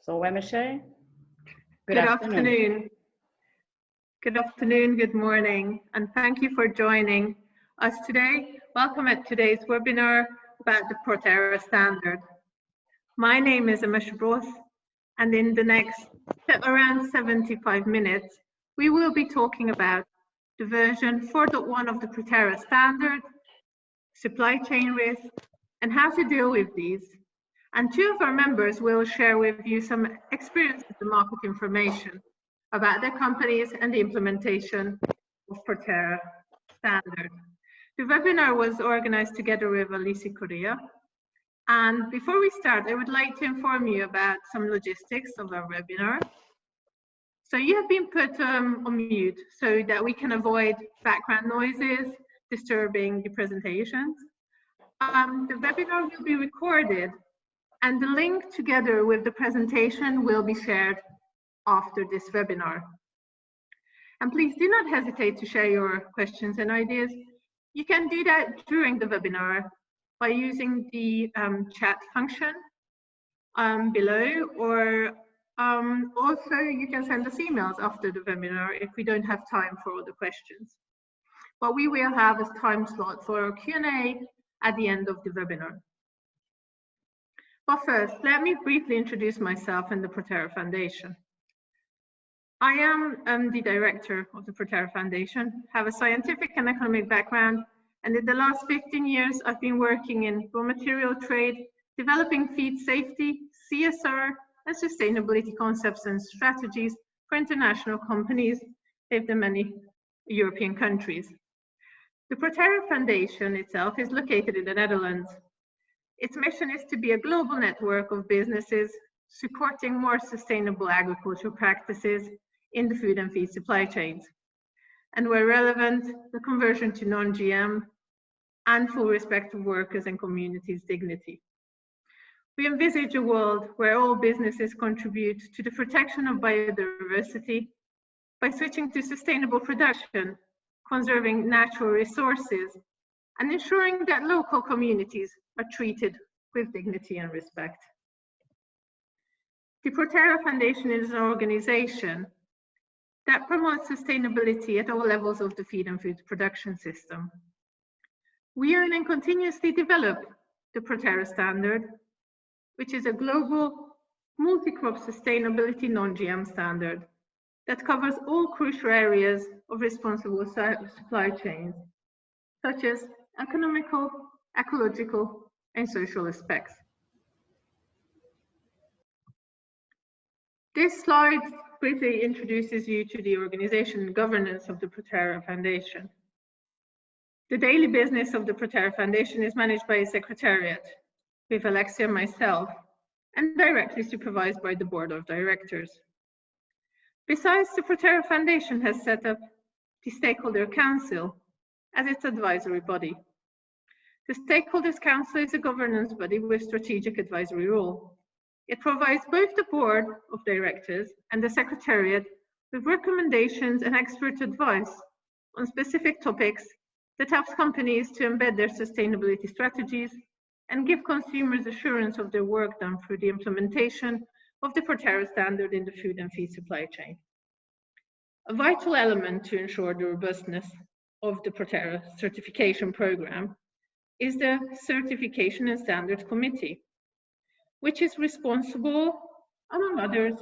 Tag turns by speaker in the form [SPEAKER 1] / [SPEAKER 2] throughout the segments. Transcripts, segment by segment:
[SPEAKER 1] So, Wemishay,
[SPEAKER 2] good afternoon. Good afternoon, good morning, and thank you for joining us today. Welcome at today's webinar about the ProTerra Standard. My name is Amish Bros, and in the next around 75 minutes, we will be talking about the version 4.1 of the ProTerra Standard, supply chain risk, and how to deal with these. And two of our members will share with you some experience with the market information about their companies and the implementation of ProTerra Standard. The webinar was organized together with Alice Korea. And before we start, I would like to inform you about some logistics of our webinar. So you have been put on mute so that we can avoid background noises disturbing the presentations. The webinar will be recorded, and the link together with the presentation will be shared after this webinar. And please do not hesitate to share your questions and ideas. You can do that during the webinar by using the chat function below, or also you can send us emails after the webinar if we don't have time for all the questions. What we will have is time slot for a Q&A at the end of the webinar. But first, let me briefly introduce myself and the ProTerra Foundation. I am the director of the ProTerra Foundation, have a scientific and economic background, and in the last 15 years, I've been working in raw material trade, developing feed safety, CSR, and sustainability concepts and strategies for international companies lived in many European countries. The ProTerra Foundation itself is located in the Netherlands. Its mission is to be a global network of businesses supporting more sustainable agricultural practices in the food and feed supply chains, and where relevant, the conversion to non-GM and full respect of workers and communities' dignity. We envisage a world where all businesses contribute to the protection of biodiversity by switching to sustainable production, conserving natural resources, and ensuring that local communities are treated with dignity and respect. The ProTerra Foundation is an organization that promotes sustainability at all levels of the feed and food production system. We own and continuously develop the ProTerra Standard, which is a global multi-crop sustainability non-GM standard that covers all crucial areas of responsible supply chains, such as economical, ecological, and social aspects. This slide briefly introduces you to the organization and governance of the ProTerra Foundation. The daily business of the ProTerra Foundation is managed by a secretariat with Alexia and myself, and directly supervised by the board of directors. Besides, the ProTerra Foundation has set up the Stakeholder Council as its advisory body. The Stakeholders Council is a governance body with strategic advisory role. It provides both the board of directors and the secretariat with recommendations and expert advice on specific topics that helps companies to embed their sustainability strategies and give consumers assurance of their work done through the implementation of the ProTerra Standard in the food and feed supply chain. A vital element to ensure the robustness of the ProTerra certification program is the Certification and Standard Committee, which is responsible, among others,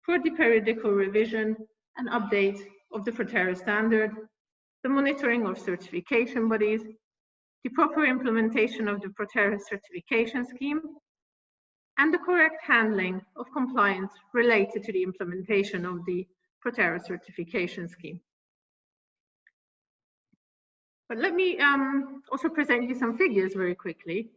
[SPEAKER 2] for the periodical revision and update of the ProTerra Standard, the monitoring of certification bodies, the proper implementation of the ProTerra certification scheme, and the correct handling of compliance related to the implementation of the ProTerra certification scheme. But let me also present you some figures very quickly.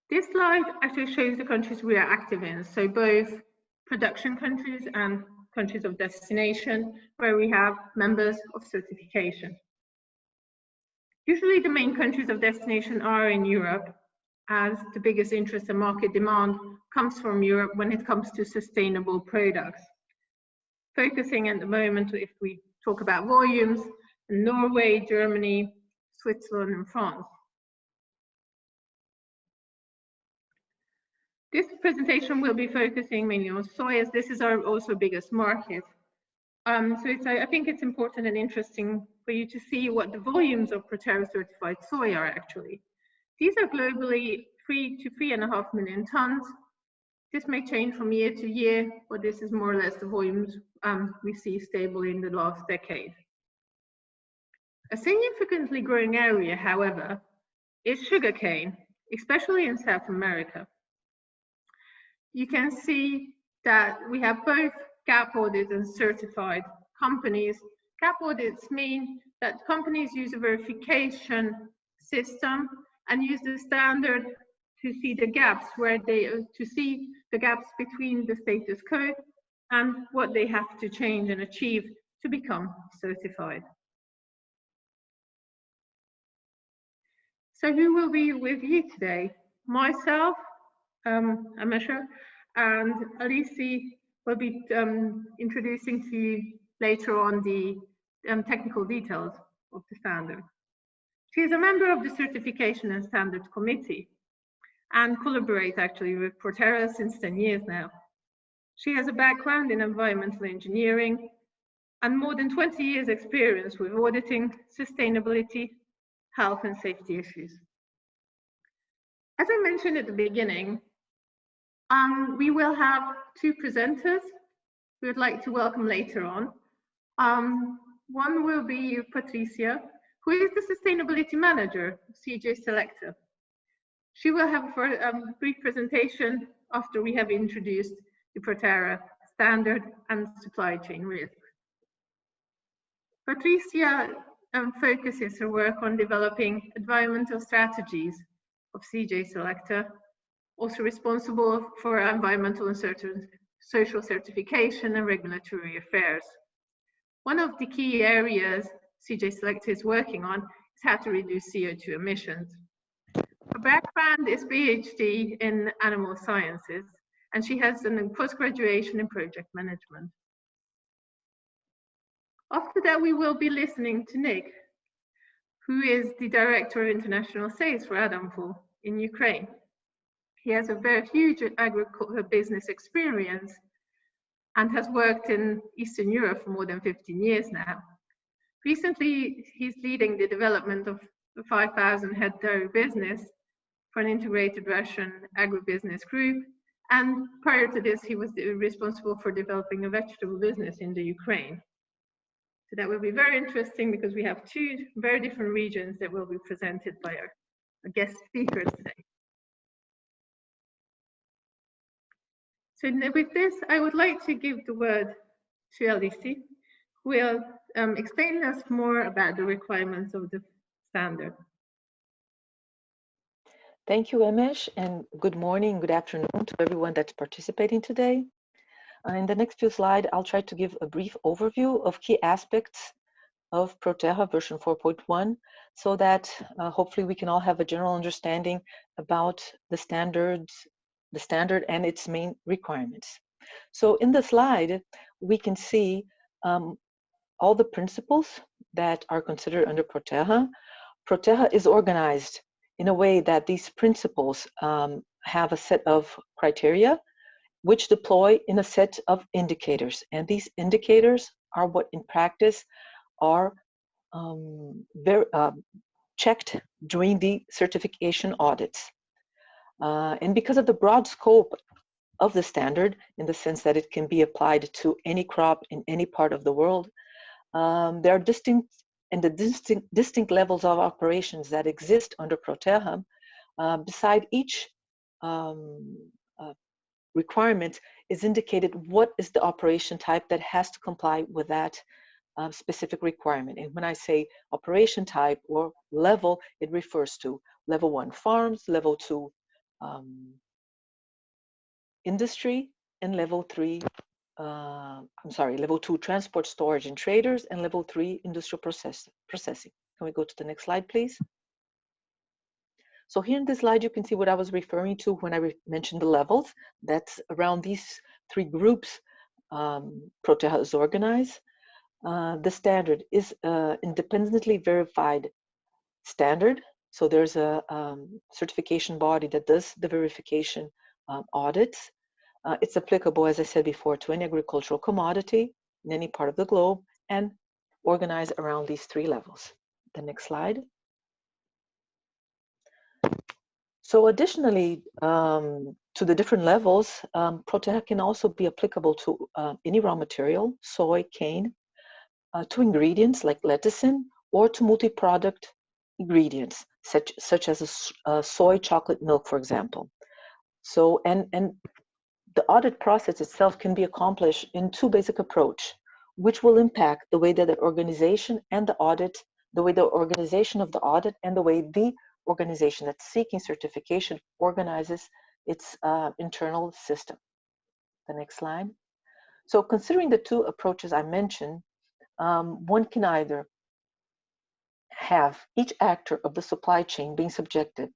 [SPEAKER 2] This slide actually shows the countries we are active in, so both production countries and countries of destination where we have members of certification. Usually the main countries of destination are in Europe, as the biggest interest and market demand comes from Europe when it comes to sustainable products. Focusing at the moment, if we talk about volumes, Norway, Germany, Switzerland, and France. This presentation will be focusing mainly on soy, as this is our also biggest market. I think it's important and interesting for you to see what the volumes of ProTerra certified soy are actually. These are globally 3 to 3.5 million tons. This may change from year to year, but this is more or less the volumes we see stable in the last decade. A significantly growing area, however, is sugarcane, especially in South America. You can see that we have both GAP audits and certified companies. GAP audits mean that companies use a verification system and use the standard to see the gaps between the status quo and what they have to change and achieve to become certified. So who will be with you today? Myself, Amesha, and Alice will be introducing to you later on the technical details of the standard. She is a member of the Certification and Standards Committee and collaborates actually with ProTerra since 10 years now. She has a background in environmental engineering and more than 20 years experience with auditing, sustainability, health and safety issues. As I mentioned at the beginning, we will have two presenters we would like to welcome later on. One will be Patricia, who is the Sustainability Manager of CJ Selector. She will have a brief presentation after we have introduced the ProTerra Standard and supply chain risk. Patricia focuses her work on developing environmental strategies of CJ Selector, also responsible for environmental and social certification and regulatory affairs. One of the key areas CJ Selector is working on is how to reduce CO2 emissions. Her background is PhD in animal sciences, and she has a post-graduation in project management. After that, we will be listening to Nick, who is the Director of International Sales for Adamful in Ukraine. He has a very huge agricultural business experience and has worked in Eastern Europe for more than 15 years now. Recently, he's leading the development of a 5,000 head dairy business for an integrated Russian agribusiness group. And prior to this, he was responsible for developing a vegetable business in the Ukraine. So that will be very interesting because we have two very different regions that will be presented by our guest speakers today. So with this, I would like to give the word to Alice, who will explain us more about the requirements of the standard.
[SPEAKER 1] Thank you, Emesh, and good morning, good afternoon to everyone that's participating today. In the next few slides, I'll try to give a brief overview of key aspects of ProTerra version 4.1 so that hopefully we can all have a general understanding about the standard and its main requirements. So in the slide, we can see all the principles that are considered under ProTerra. ProTerra is organized in a way that these principles have a set of criteria which deploy in a set of indicators. And these indicators are what in practice are checked during the certification audits. And because of the broad scope of the standard, in the sense that it can be applied to any crop in any part of the world, there are distinct levels of operations that exist under ProTerra. Beside each requirement is indicated what is the operation type that has to comply with that specific requirement. And when I say operation type or level, it refers to level 1 farms, level 2 industry, and level 3 level 2 transport, storage, and traders, and level 3 industrial processing. Can we go to the next slide, please? So here in this slide, you can see what I was referring to when I mentioned the levels. That's around these 3 groups ProTerra is organized. The standard is independently verified standard. So there's a certification body that does the verification audits. It's applicable, as I said before, to any agricultural commodity in any part of the globe and organized around these 3 levels. The next slide. So additionally, to the different levels, ProTerra can also be applicable to any raw material, soy, cane, to ingredients like lecithin, or to multi-product ingredients, such as a soy chocolate milk, for example. So, and the audit process itself can be accomplished in 2 basic approaches, which will impact the way that the organization and the audit, the way the organization of the audit and the way the organization that's seeking certification organizes its internal system. The next slide. So considering the 2 approaches I mentioned, one can either have each actor of the supply chain being subjected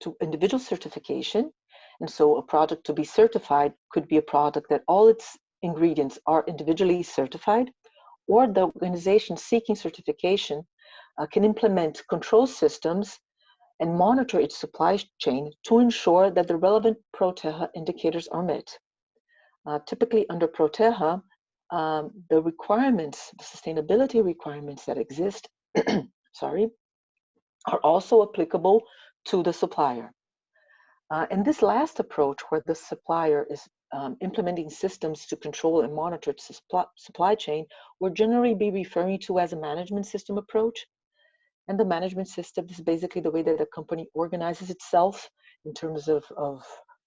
[SPEAKER 1] to individual certification. And so a product to be certified could be a product that all its ingredients are individually certified, or the organization seeking certification can implement control systems and monitor its supply chain to ensure that the relevant ProTerra indicators are met. Typically under ProTerra, the requirements, the sustainability requirements that exist, sorry, are also applicable to the supplier. And this last approach, where the supplier is implementing systems to control and monitor its supply chain, we'll generally be referring to as a management system approach. And the management system is basically the way that a company organizes itself in terms of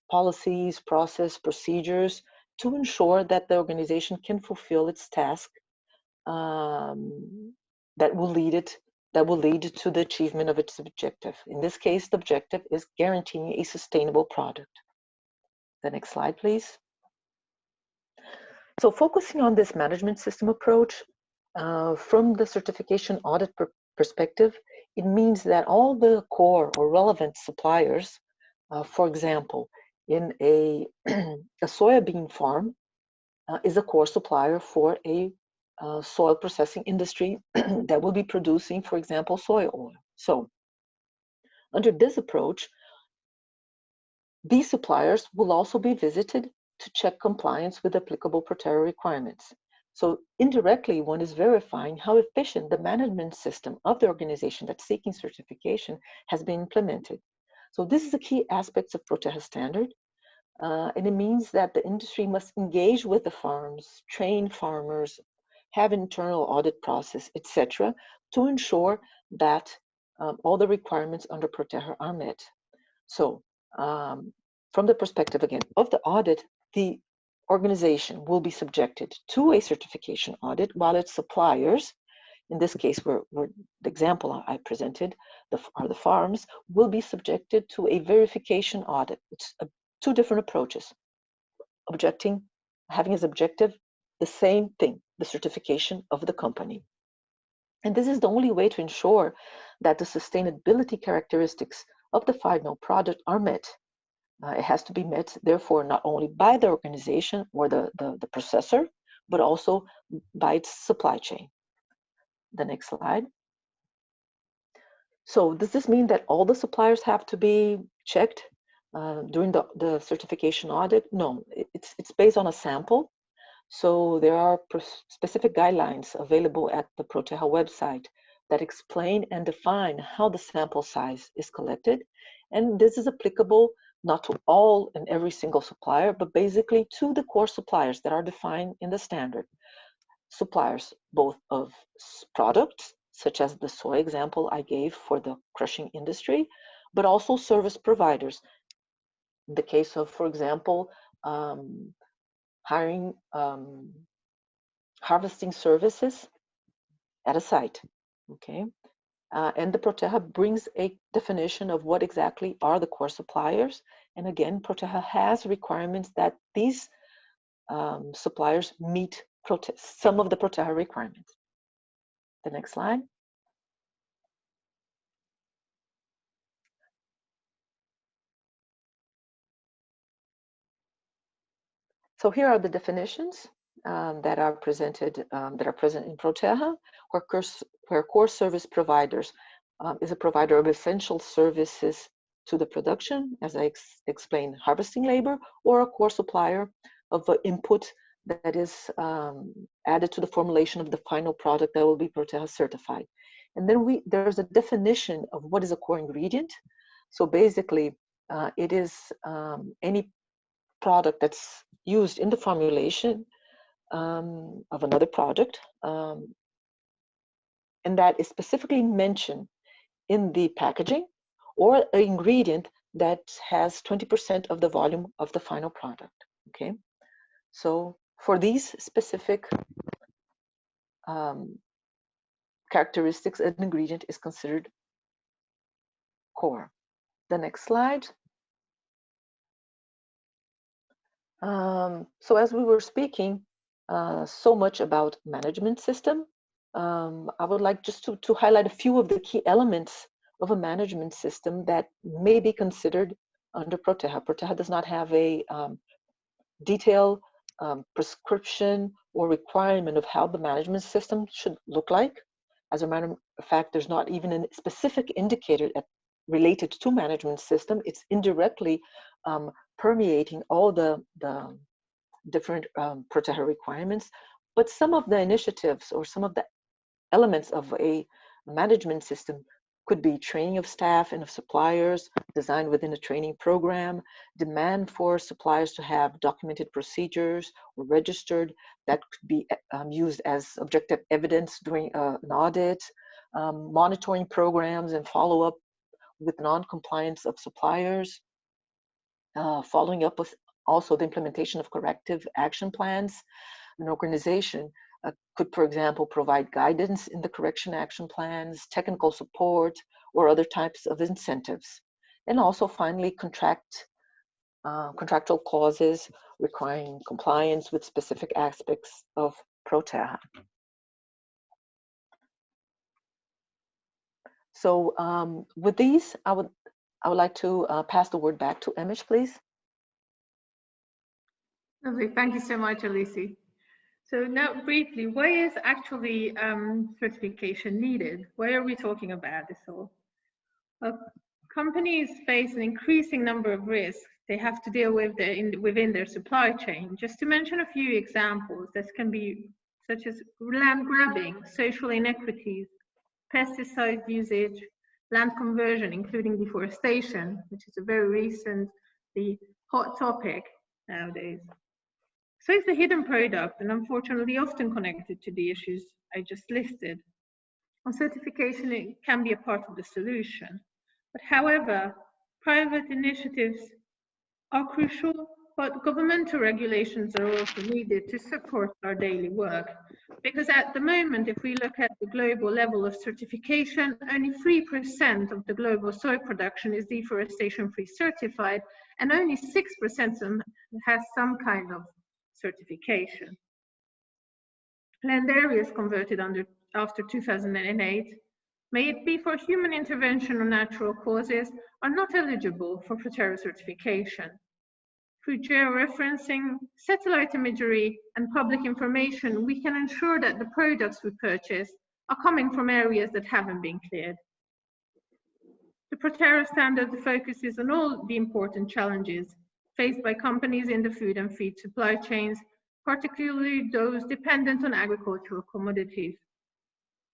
[SPEAKER 1] policies, process, procedures, to ensure that the organization can fulfill its task that will lead to the achievement of its objective. In this case, the objective is guaranteeing a sustainable product. The next slide, please. So focusing on this management system approach, from the certification audit perspective, it means that all the core or relevant suppliers, for example, in a soybean farm, is a core supplier for a soil processing industry that will be producing, for example, soy oil. So under this approach, these suppliers will also be visited to check compliance with applicable ProTerra requirements. So indirectly, one is verifying how efficient the management system of the organization that's seeking certification has been implemented. So this is the key aspects of ProTerra Standard. And it means that the industry must engage with the farms, train farmers, have internal audit process, etc., to ensure that all the requirements under ProTerra are met. So from the perspective, again, of the audit, the organization will be subjected to a certification audit, while its suppliers, in this case, where the example I presented are the farms, will be subjected to a verification audit. It's 2 different approaches. Having as objective the same thing, the certification of the company. And this is the only way to ensure that the sustainability characteristics of the final product are met. It has to be met, therefore, not only by the organization or the processor, but also by its supply chain. The next slide. So does this mean that all the suppliers have to be checked during the certification audit? No, it's based on a sample. So there are specific guidelines available at the ProTerra website that explain and define how the sample size is collected. And this is applicable not to all and every single supplier, but basically to the core suppliers that are defined in the standard. Suppliers both of products, such as the soy example I gave for the crushing industry, but also service providers. In the case of, for example, hiring harvesting services at a site, okay? And the ProTerra brings a definition of what exactly are the core suppliers. And again, ProTerra has requirements that these suppliers meet some of the ProTerra requirements. The next slide. So here are the definitions that are present in ProTerra, where core service providers is a provider of essential services to the production, as I explained, harvesting labor, or a core supplier of input that is added to the formulation of the final product that will be ProTerra certified. And then there's a definition of what is a core ingredient. So basically, it is any product that's used in the formulation of another product, and that is specifically mentioned in the packaging, or an ingredient that has 20% of the volume of the final product. Okay, so for these specific characteristics, an ingredient is considered core. The next slide. So as we were speaking so much about management system, I would like just to highlight a few of the key elements of a management system that may be considered under ProTerra. ProTerra does not have a detailed prescription or requirement of how the management system should look like. As a matter of fact, there's not even a specific indicator related to management system. It's indirectly permeating all the different ProTerra requirements. But some of the initiatives or some of the elements of a management system could be training of staff and of suppliers, designed within a training program, demand for suppliers to have documented procedures or registered that could be used as objective evidence during an audit, monitoring programs and follow-up with non-compliance of suppliers, following up with also the implementation of corrective action plans. An organization could, for example, provide guidance in the correction action plans, technical support, or other types of incentives. And also finally, contractual clauses requiring compliance with specific aspects of ProTerra. So with these, I would like to pass the word back to Emish, please.
[SPEAKER 2] Lovely. Thank you so much, Elise. So now briefly, why is actually certification needed? Why are we talking about this all? Well, companies face an increasing number of risks they have to deal with within their supply chain. Just to mention a few examples, this can be such as land grabbing, social inequities, pesticide usage, land conversion, including deforestation, which is a very recently hot topic nowadays. So it's a hidden product, and unfortunately often connected to the issues I just listed. On certification, it can be a part of the solution. But however, private initiatives are crucial, but governmental regulations are also needed to support our daily work. Because at the moment, if we look at the global level of certification, only 3% of the global soy production is deforestation-free certified, and only 6% has some kind of certification. Land areas converted after 2008, may it be for human intervention or natural causes, are not eligible for ProTerra certification. Through georeferencing, satellite imagery, and public information, we can ensure that the products we purchase are coming from areas that haven't been cleared. The ProTerra Standard focuses on all the important challenges faced by companies in the food and feed supply chains, particularly those dependent on agricultural commodities.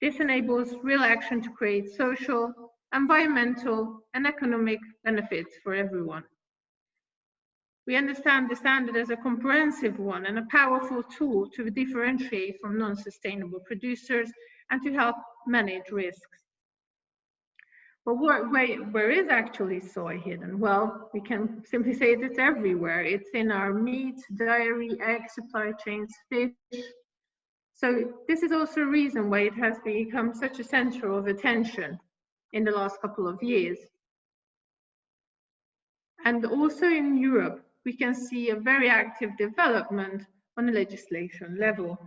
[SPEAKER 2] This enables real action to create social, environmental, and economic benefits for everyone. We understand the standard as a comprehensive one and a powerful tool to differentiate from non-sustainable producers and to help manage risks. But where is actually soy hidden? Well, we can simply say that it's everywhere. It's in our meat, dairy, egg supply chains, fish. So this is also a reason why it has become such a center of attention in the last couple of years. And also in Europe, we can see a very active development on the legislation level.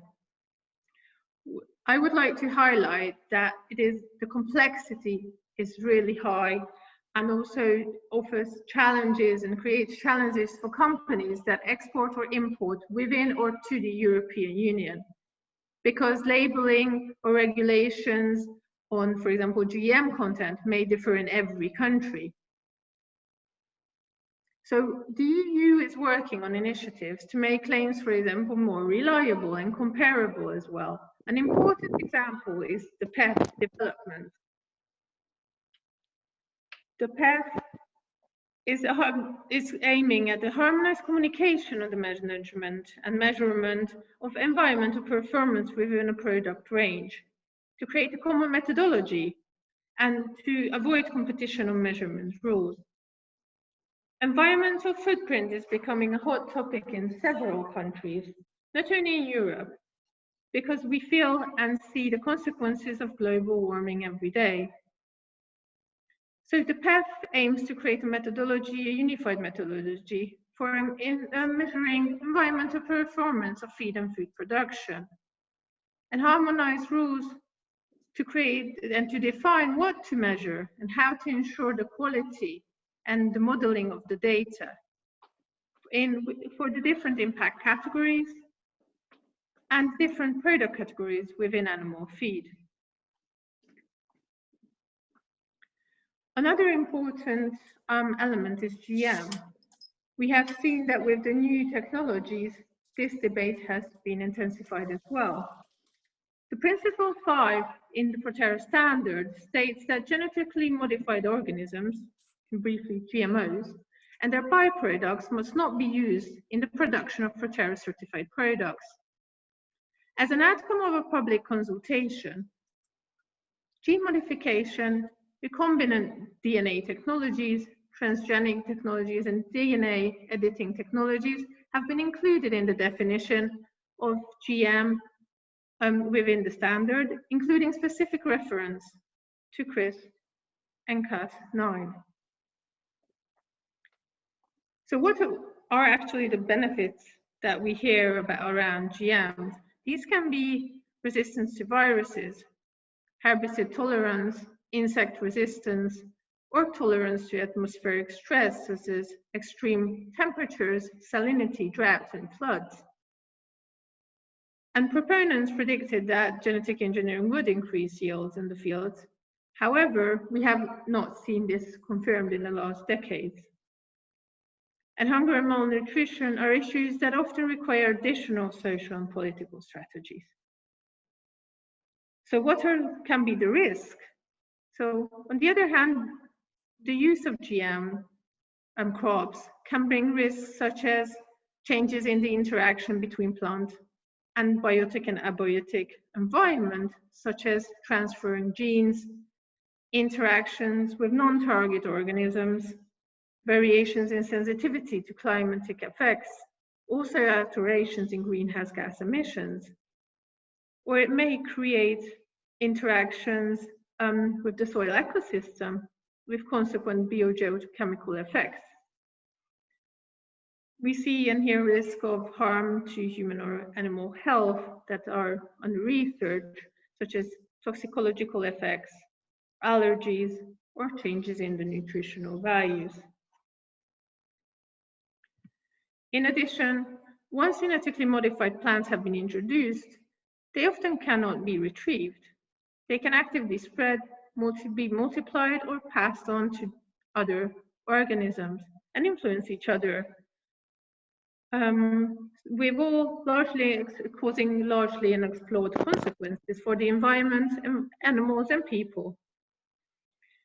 [SPEAKER 2] I would like to highlight that the complexity is really high and also offers challenges and creates challenges for companies that export or import within or to the European Union. Because labeling or regulations on, for example, GM content may differ in every country. So the EU is working on initiatives to make claims, for example, more reliable and comparable as well. An important example is the PEF development. The PEF is aiming at the harmonized communication of the management and measurement of environmental performance within a product range, to create a common methodology and to avoid competition on measurement rules. Environmental footprint is becoming a hot topic in several countries, not only in Europe, because we feel and see the consequences of global warming every day. So the PEF aims to create a methodology, a unified methodology for measuring environmental performance of feed and food production, and harmonize rules to create and to define what to measure and how to ensure the quality and the modeling of the data for the different impact categories and different product categories within animal feed. Another important element is GM. We have seen that with the new technologies, this debate has been intensified as well. The Principle 5 in the ProTerra Standard states that genetically modified organisms, briefly GMOs, and their byproducts must not be used in the production of ProTerra certified products. As an outcome of a public consultation, gene modification, recombinant DNA technologies, transgenic technologies, and DNA editing technologies have been included in the definition of GM within the standard, including specific reference to CRIS and Cas9. So what are actually the benefits that we hear about around GMs? These can be resistance to viruses, herbicide tolerance, insect resistance, or tolerance to atmospheric stress, such as extreme temperatures, salinity, droughts, and floods. And proponents predicted that genetic engineering would increase yields in the fields. However, we have not seen this confirmed in the last decades. And hunger and malnutrition are issues that often require additional social and political strategies. So what can be the risk? So on the other hand, the use of GM crops can bring risks such as changes in the interaction between plant and biotic and abiotic environment, such as transferring genes, interactions with non-target organisms, variations in sensitivity to climatic effects, also alterations in greenhouse gas emissions, or it may create interactions with the soil ecosystem with consequent biogeochemical effects. We see and hear risk of harm to human or animal health that are under research, such as toxicological effects, allergies, or changes in the nutritional values. In addition, once genetically modified plants have been introduced, they often cannot be retrieved. They can actively spread, be multiplied, or passed on to other organisms and influence each other. We've all causing largely unexplored consequences for the environment, animals, and people.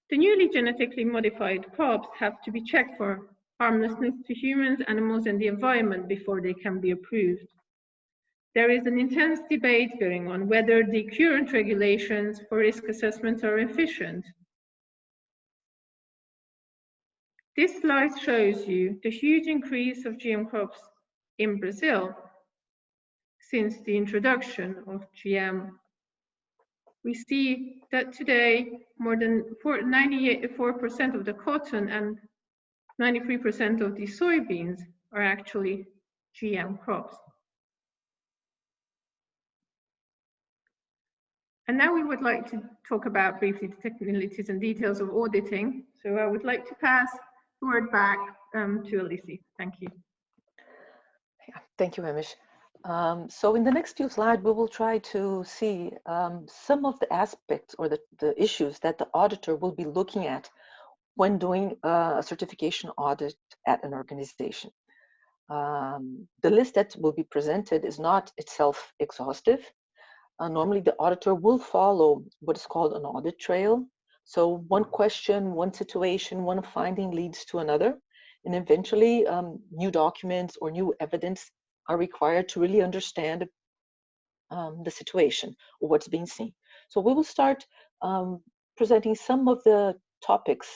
[SPEAKER 2] The newly genetically modified crops have to be checked for harmlessness to humans, animals, and the environment before they can be approved. There is an intense debate going on whether the current regulations for risk assessments are efficient. This slide shows you the huge increase of GM crops in Brazil since the introduction of GM. We see that today more than 94% of the cotton and 93% of the soybeans are actually GM crops. And now we would like to talk about briefly the technicalities and details of auditing. So I would like to pass the word back to Elise. Thank you.
[SPEAKER 1] Yeah, thank you, Amish. So in the next few slides, we will try to see some of the aspects or the issues that the auditor will be looking at when doing a certification audit at an organization. The list that will be presented is not itself exhaustive. Normally, the auditor will follow what is called an audit trail. So one question, one situation, one finding leads to another. And eventually, new documents or new evidence are required to really understand the situation or what's being seen. So we will start presenting some of the topics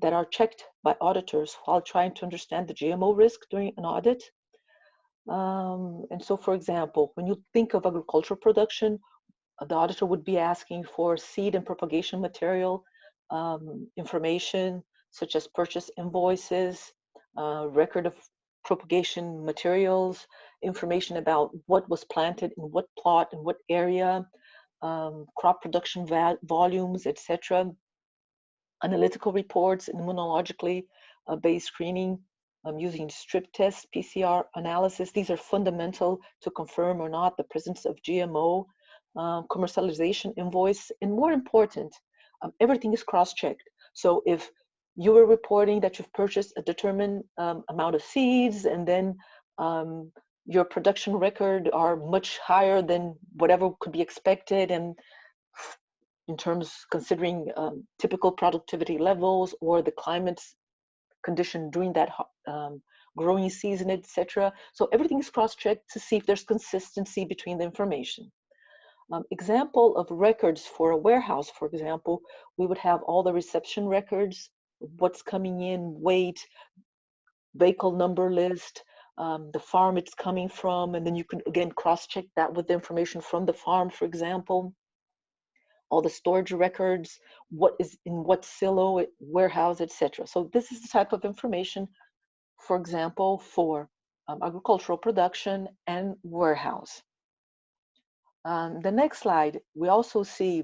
[SPEAKER 1] that are checked by auditors while trying to understand the GMO risk during an audit. And so, for example, when you think of agricultural production, the auditor would be asking for seed and propagation material information, such as purchase invoices, record of propagation materials, information about what was planted in what plot in what area, crop production volumes, etc. Analytical reports, immunologically based screening using strip tests, PCR analysis. These are fundamental to confirm or not the presence of GMO. Commercialization invoice, and more important, everything is cross-checked. So if you were reporting that you've purchased a determined amount of seeds, and then your production record are much higher than whatever could be expected, and in terms considering typical productivity levels or the climate condition during that growing season, etc. So everything is cross-checked to see if there's consistency between the information. Example of records for a warehouse, for example, we would have all the reception records, what's coming in, weight, vehicle number list, the farm it's coming from, and then you can again cross-check that with the information from the farm, for example. All the storage records, what is in what silo, warehouse, etc. So this is the type of information, for example, for agricultural production and warehouse. The next slide, we also see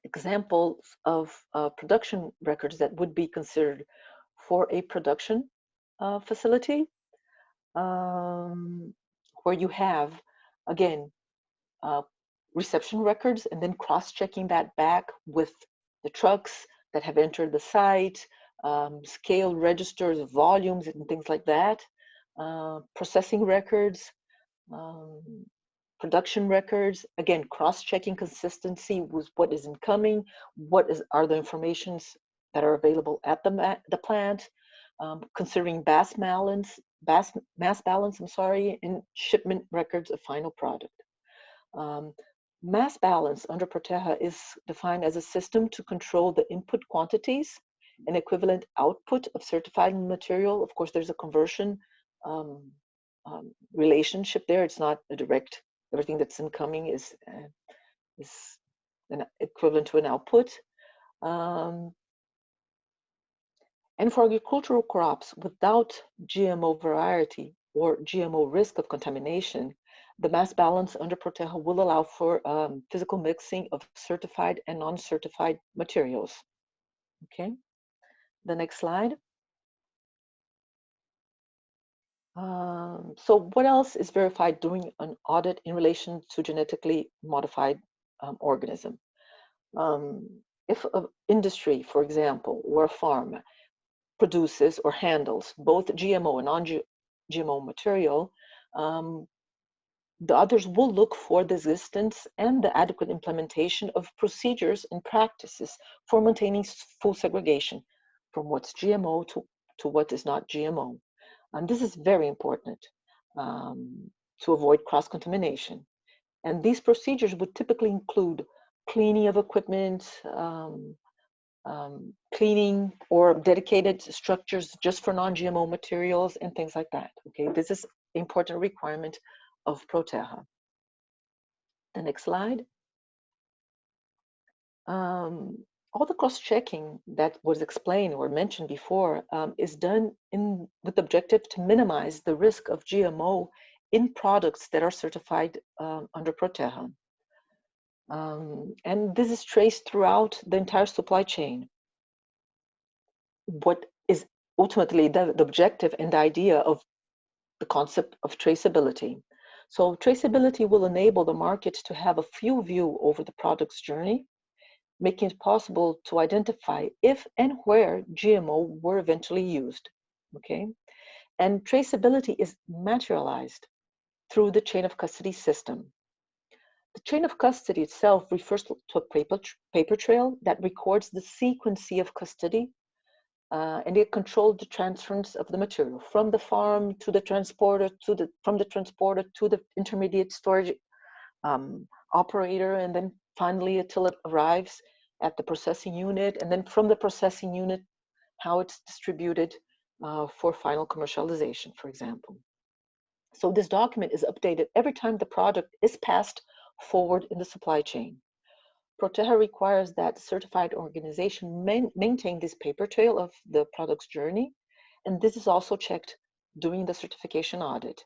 [SPEAKER 1] examples of production records that would be considered for a production facility, where you have, again, reception records and then cross-checking that back with the trucks that have entered the site, scale registers, volumes, and things like that, processing records, production records, again, cross-checking consistency with what is incoming, are the informations that are available at the plant, considering mass balance, and shipment records of final product. Mass balance under ProTerra is defined as a system to control the input quantities and equivalent output of certified material. Of course, there's a conversion relationship there. It's not a direct, everything that's incoming is an equivalent to an output. And for agricultural crops without GMO variety or GMO risk of contamination, the mass balance under ProTerra will allow for physical mixing of certified and non-certified materials. Okay, the next slide. So what else is verified during an audit in relation to genetically modified organism? If an industry, for example, or a farm produces or handles both GMO and non-GMO material, the others will look for the existence and the adequate implementation of procedures and practices for maintaining full segregation from what's GMO to what is not GMO. And this is very important to avoid cross-contamination. And these procedures would typically include cleaning of equipment, cleaning or dedicated structures just for non-GMO materials and things like that. Okay, this is an important requirement of ProTerra. The next slide. All the cross-checking that was explained or mentioned before is done with the objective to minimize the risk of GMO in products that are certified under ProTerra. And this is traced throughout the entire supply chain. What is ultimately the objective and the idea of the concept of traceability. So traceability will enable the market to have a full view over the product's journey, making it possible to identify if and where GMO were eventually used, okay? And traceability is materialized through the chain of custody system. The chain of custody itself refers to a paper trail that records the sequence of custody, and it controls the transference of the material from the farm to the transporter, from the transporter to the intermediate storage operator, and then finally until it arrives at the processing unit, and then from the processing unit, how it's distributed for final commercialization, for example. So this document is updated every time the product is passed forward in the supply chain. ProTerra requires that the certified organization maintain this paper trail of the product's journey, and this is also checked during the certification audit.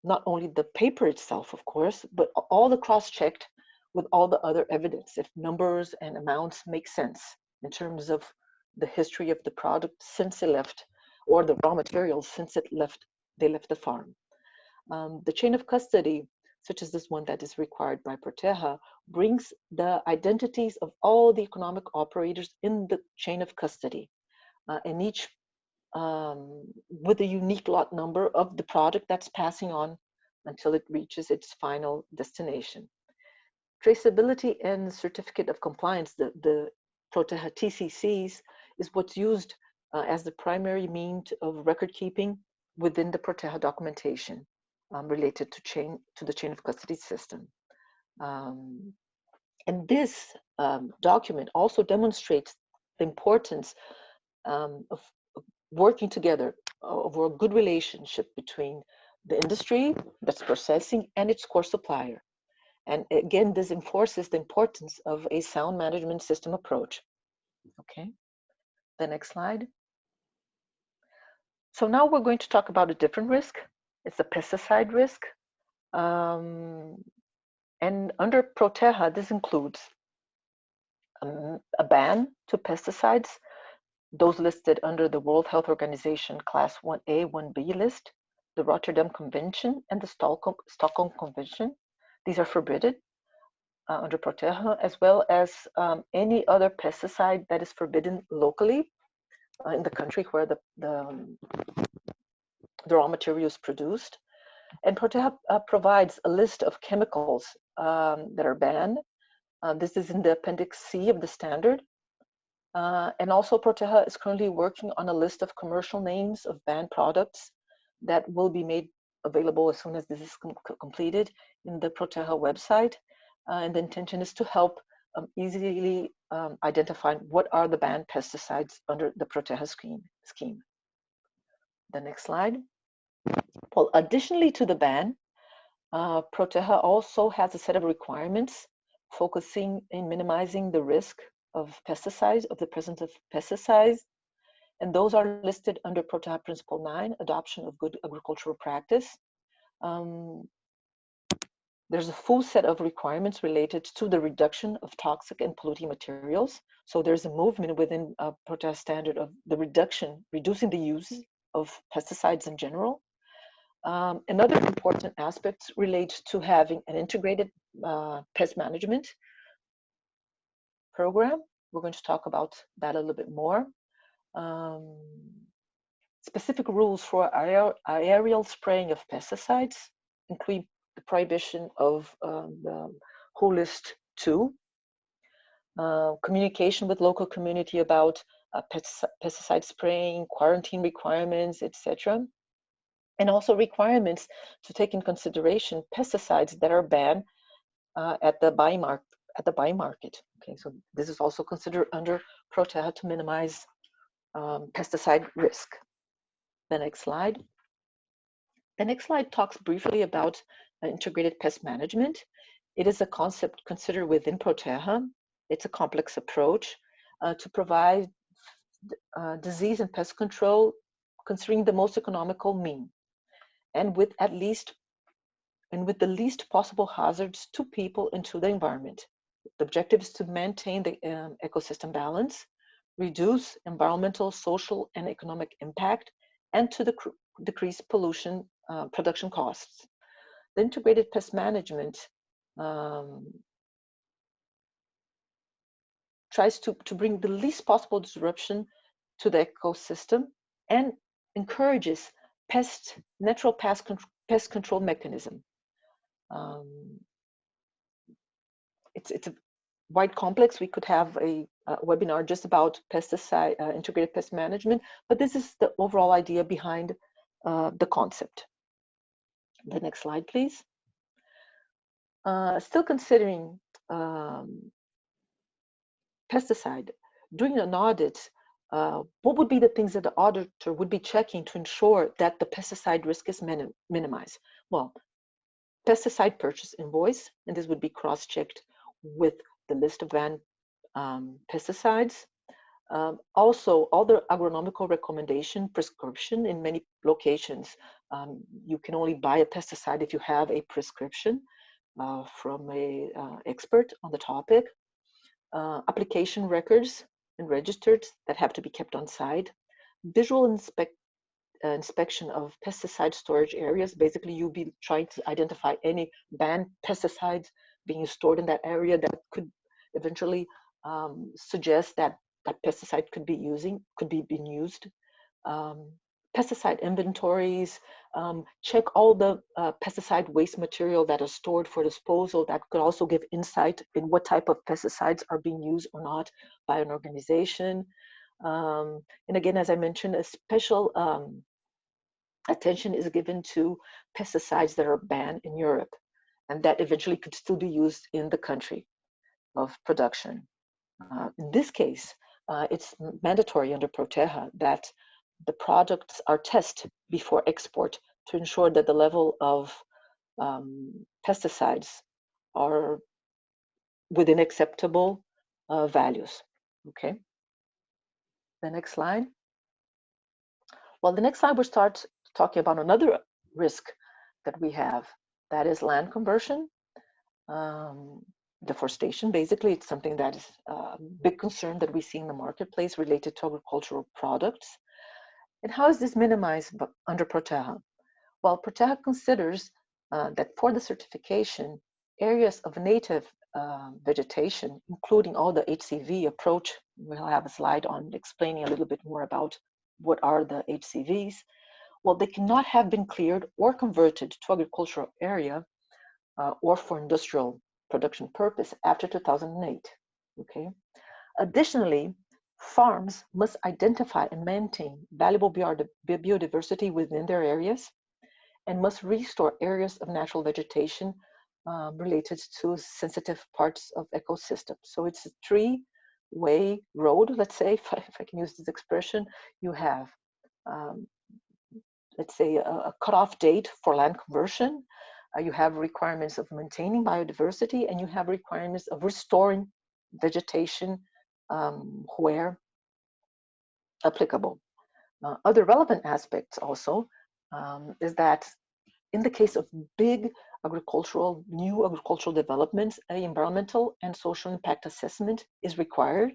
[SPEAKER 1] Not only the paper itself, of course, but all the cross-checked with all the other evidence, if numbers and amounts make sense in terms of the history of the product since it left, or the raw materials since they left the farm. The chain of custody, such as this one that is required by ProTerra, brings the identities of all the economic operators in the chain of custody, and each with a unique lot number of the product that's passing on until it reaches its final destination. Traceability and certificate of compliance, the ProTerra TCCs, is what's used as the primary means of record keeping within the ProTerra documentation related to the chain of custody system. And this document also demonstrates the importance of working together over a good relationship between the industry that's processing and its core supplier. And again, this enforces the importance of a sound management system approach. Okay, the next slide. So now we're going to talk about a different risk. It's the pesticide risk. And under ProTerra, this includes a ban to pesticides, those listed under the World Health Organization Class 1A, 1B list, the Rotterdam Convention, and the Stockholm Convention. These are forbidden under ProTerra, as well as any other pesticide that is forbidden locally in the country where the raw material is produced. And ProTerra provides a list of chemicals that are banned. This is in the Appendix C of the standard. And also ProTerra is currently working on a list of commercial names of banned products that will be made available as soon as this is completed in the ProTerra website. And the intention is to help easily identify what are the banned pesticides under the ProTerra scheme. The next slide. Well, additionally to the ban, ProTerra also has a set of requirements focusing in minimizing the risk of pesticides, of the presence of pesticides, and those are listed under ProTerra Principle 9, Adoption of Good Agricultural Practice. There's a full set of requirements related to the reduction of toxic and polluting materials. So there's a movement within ProTerra Standard of the reducing the use of pesticides in general. Another important aspect relates to having an integrated pest management program. We're going to talk about that a little bit more. Specific rules for aerial spraying of pesticides include the prohibition of the whole list 2, communication with local community about pesticide spraying, quarantine requirements, etc. And also requirements to take in consideration pesticides that are banned at the buy market. Okay, so this is also considered under ProTerra to minimize pesticide risk. The next slide. The next slide talks briefly about integrated pest management. It is a concept considered within ProTerra. It's a complex approach to provide disease and pest control considering the most economical mean, and with the least possible hazards to people and to the environment. The objective is to maintain the ecosystem balance, reduce environmental, social, and economic impact, and to decrease pollution production costs. The integrated pest management tries to bring the least possible disruption to the ecosystem and encourages natural pest control mechanism. It's a wide complex. We could have a webinar just about pesticide, integrated pest management, but this is the overall idea behind the concept. The next slide, please. Still considering pesticide, during an audit, what would be the things that the auditor would be checking to ensure that the pesticide risk is minimized? Well, pesticide purchase invoice, and this would be cross-checked with the list of banned pesticides. Also, all the agronomical recommendation prescription. In many locations, you can only buy a pesticide if you have a prescription from an expert on the topic. Application records and registered that have to be kept on site. Visual inspection of pesticide storage areas. Basically, you'll be trying to identify any banned pesticides being stored in that area that could eventually suggest that that pesticide could be being used. Pesticide inventories, check all the pesticide waste material that is stored for disposal. That could also give insight in what type of pesticides are being used or not by an organization. And again, as I mentioned, a special attention is given to pesticides that are banned in Europe and that eventually could still be used in the country of production. In this case, it's mandatory under ProTerra that the products are tested before export to ensure that the level of pesticides are within acceptable values. Okay. The next slide. Well, the next slide we'll start talking about another risk that we have, that is land conversion. Deforestation, basically, it's something that is a big concern that we see in the marketplace related to agricultural products. And how is this minimized under ProTerra? Well, ProTerra considers that for the certification, areas of native vegetation, including all the HCV approach, we'll have a slide on explaining a little bit more about what are the HCVs. Well, they cannot have been cleared or converted to agricultural area or for industrial production purpose after 2008, okay? Additionally, farms must identify and maintain valuable biodiversity within their areas and must restore areas of natural vegetation related to sensitive parts of ecosystems. So it's a three-way road, let's say, if I can use this expression. You have, let's say, a cutoff date for land conversion. You have requirements of maintaining biodiversity, and you have requirements of restoring vegetation where applicable. Other relevant aspects also is that in the case of big new agricultural developments, an environmental and social impact assessment is required,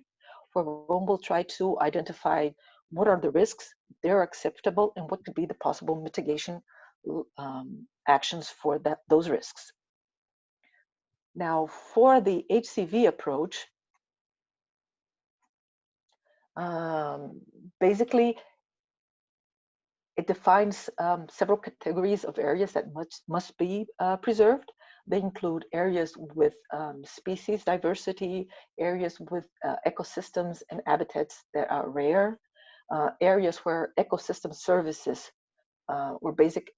[SPEAKER 1] where one will try to identify what are the risks, they're acceptable, and what could be the possible mitigation actions for those risks. Now, for the HCV approach, basically, it defines several categories of areas that must be preserved. They include areas with species diversity, areas with ecosystems and habitats that are rare, areas where ecosystem services or basic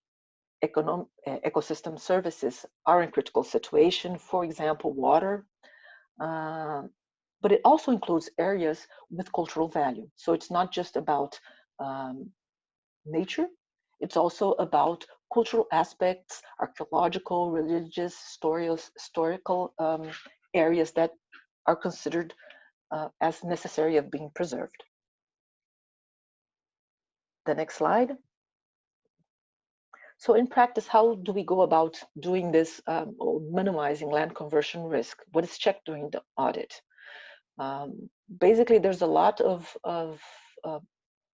[SPEAKER 1] ecosystem services are in critical situation, for example, water. But it also includes areas with cultural value. So it's not just about nature, it's also about cultural aspects, archaeological, religious, historical areas that are considered as necessary of being preserved. The next slide. So in practice, how do we go about doing this or minimizing land conversion risk? What is checked during the audit? Basically, there's a lot of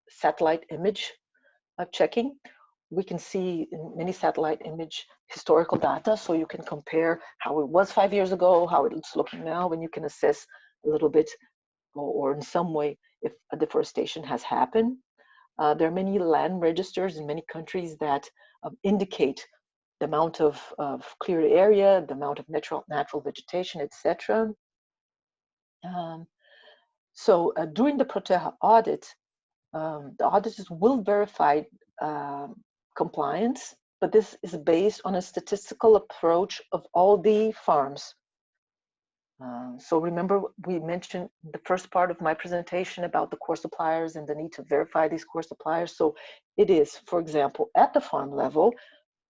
[SPEAKER 1] satellite image checking. We can see in many satellite image historical data, so you can compare how it was 5 years ago, how it's looking now, and you can assess a little bit or in some way if a deforestation has happened. There are many land registers in many countries that indicate the amount of cleared area, the amount of natural vegetation, etc. So during the ProTerra audit, the auditors will verify compliance, but this is based on a statistical approach of all the farms. So remember, we mentioned the first part of my presentation about the core suppliers and the need to verify these core suppliers. So it is, for example, at the farm level,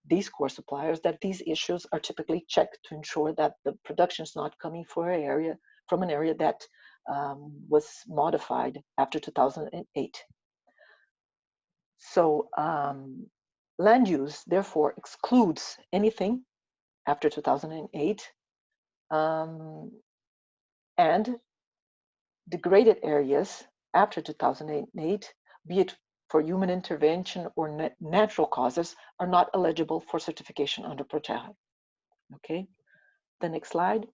[SPEAKER 1] these core suppliers, that these issues are typically checked to ensure that the production is not coming from an area that was modified after 2008. So land use, therefore, excludes anything after 2008. And degraded areas after 2008, be it for human intervention or natural causes, are not eligible for certification under ProTerra. Okay, the next slide.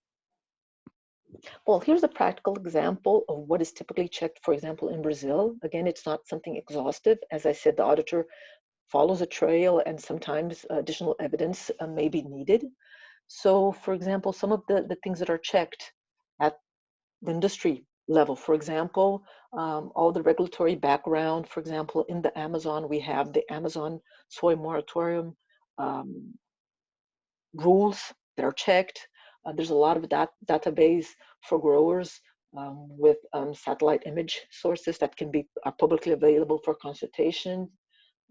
[SPEAKER 1] Well, here's a practical example of what is typically checked, for example, in Brazil. Again, it's not something exhaustive. As I said, the auditor follows a trail and sometimes additional evidence may be needed. So, for example, some of the things that are checked at the industry level, for example, all the regulatory background. For example, in the Amazon, we have the Amazon soy moratorium rules that are checked. There's a lot of database for growers with satellite image sources that are publicly available for consultation.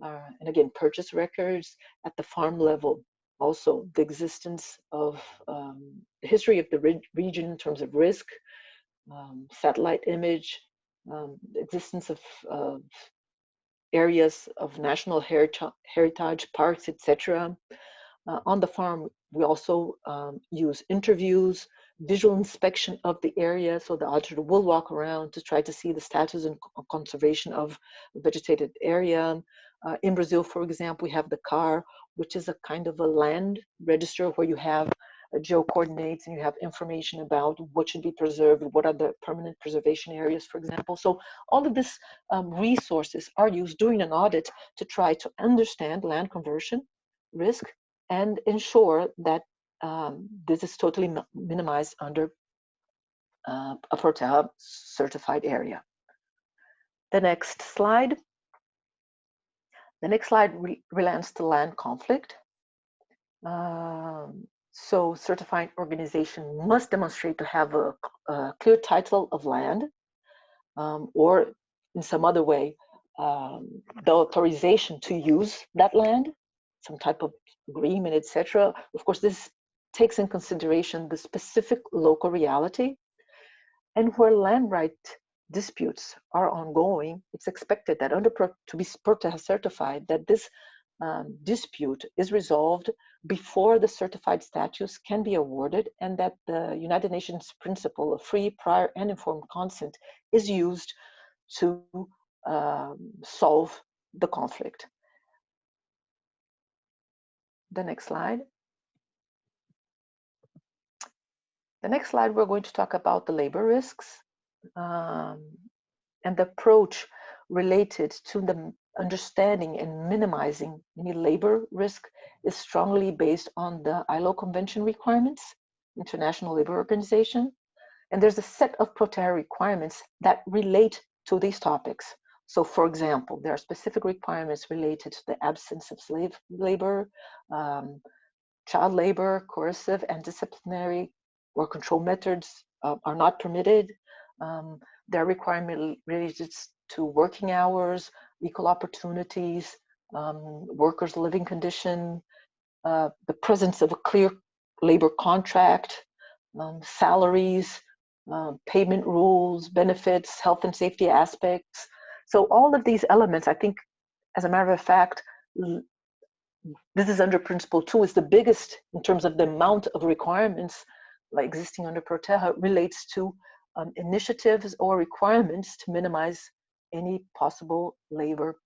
[SPEAKER 1] And again, purchase records at the farm level. Also, the existence of the history of the region in terms of risk, satellite image, the existence of areas of national heritage parks, etc. On the farm, we also use interviews, visual inspection of the area, so the auditor will walk around to try to see the status and conservation of a vegetated area. In Brazil, for example, we have the CAR, which is a kind of a land register where you have geo-coordinates and you have information about what should be preserved, what are the permanent preservation areas, for example. So all of these resources are used during an audit to try to understand land conversion risk and ensure that this is totally minimized under a ProTerra certified area. The next slide. The next slide relates to land conflict. So certifying organization must demonstrate to have a clear title of land or in some other way, the authorization to use that land, some type of agreement, etc. Of course, this takes in consideration the specific local reality. And where land right disputes are ongoing, it's expected that to be ProTerra certified, that this dispute is resolved before the certified status can be awarded, and that the United Nations principle of free, prior, and informed consent is used to solve the conflict. The next slide. The next slide, we're going to talk about the labor risks and the approach related to the understanding and minimizing any labor risk is strongly based on the ILO Convention requirements, International Labor Organization. And there's a set of ProTerra requirements that relate to these topics. So for example, there are specific requirements related to the absence of slave labor, child labor, coercive and disciplinary or control methods are not permitted. There are requirements related to working hours, equal opportunities, workers' living condition, the presence of a clear labor contract, salaries, payment rules, benefits, health and safety aspects. So all of these elements, I think, as a matter of fact, this is under Principle 2, is the biggest in terms of the amount of requirements like existing under ProTerra relates to initiatives or requirements to minimize any possible labor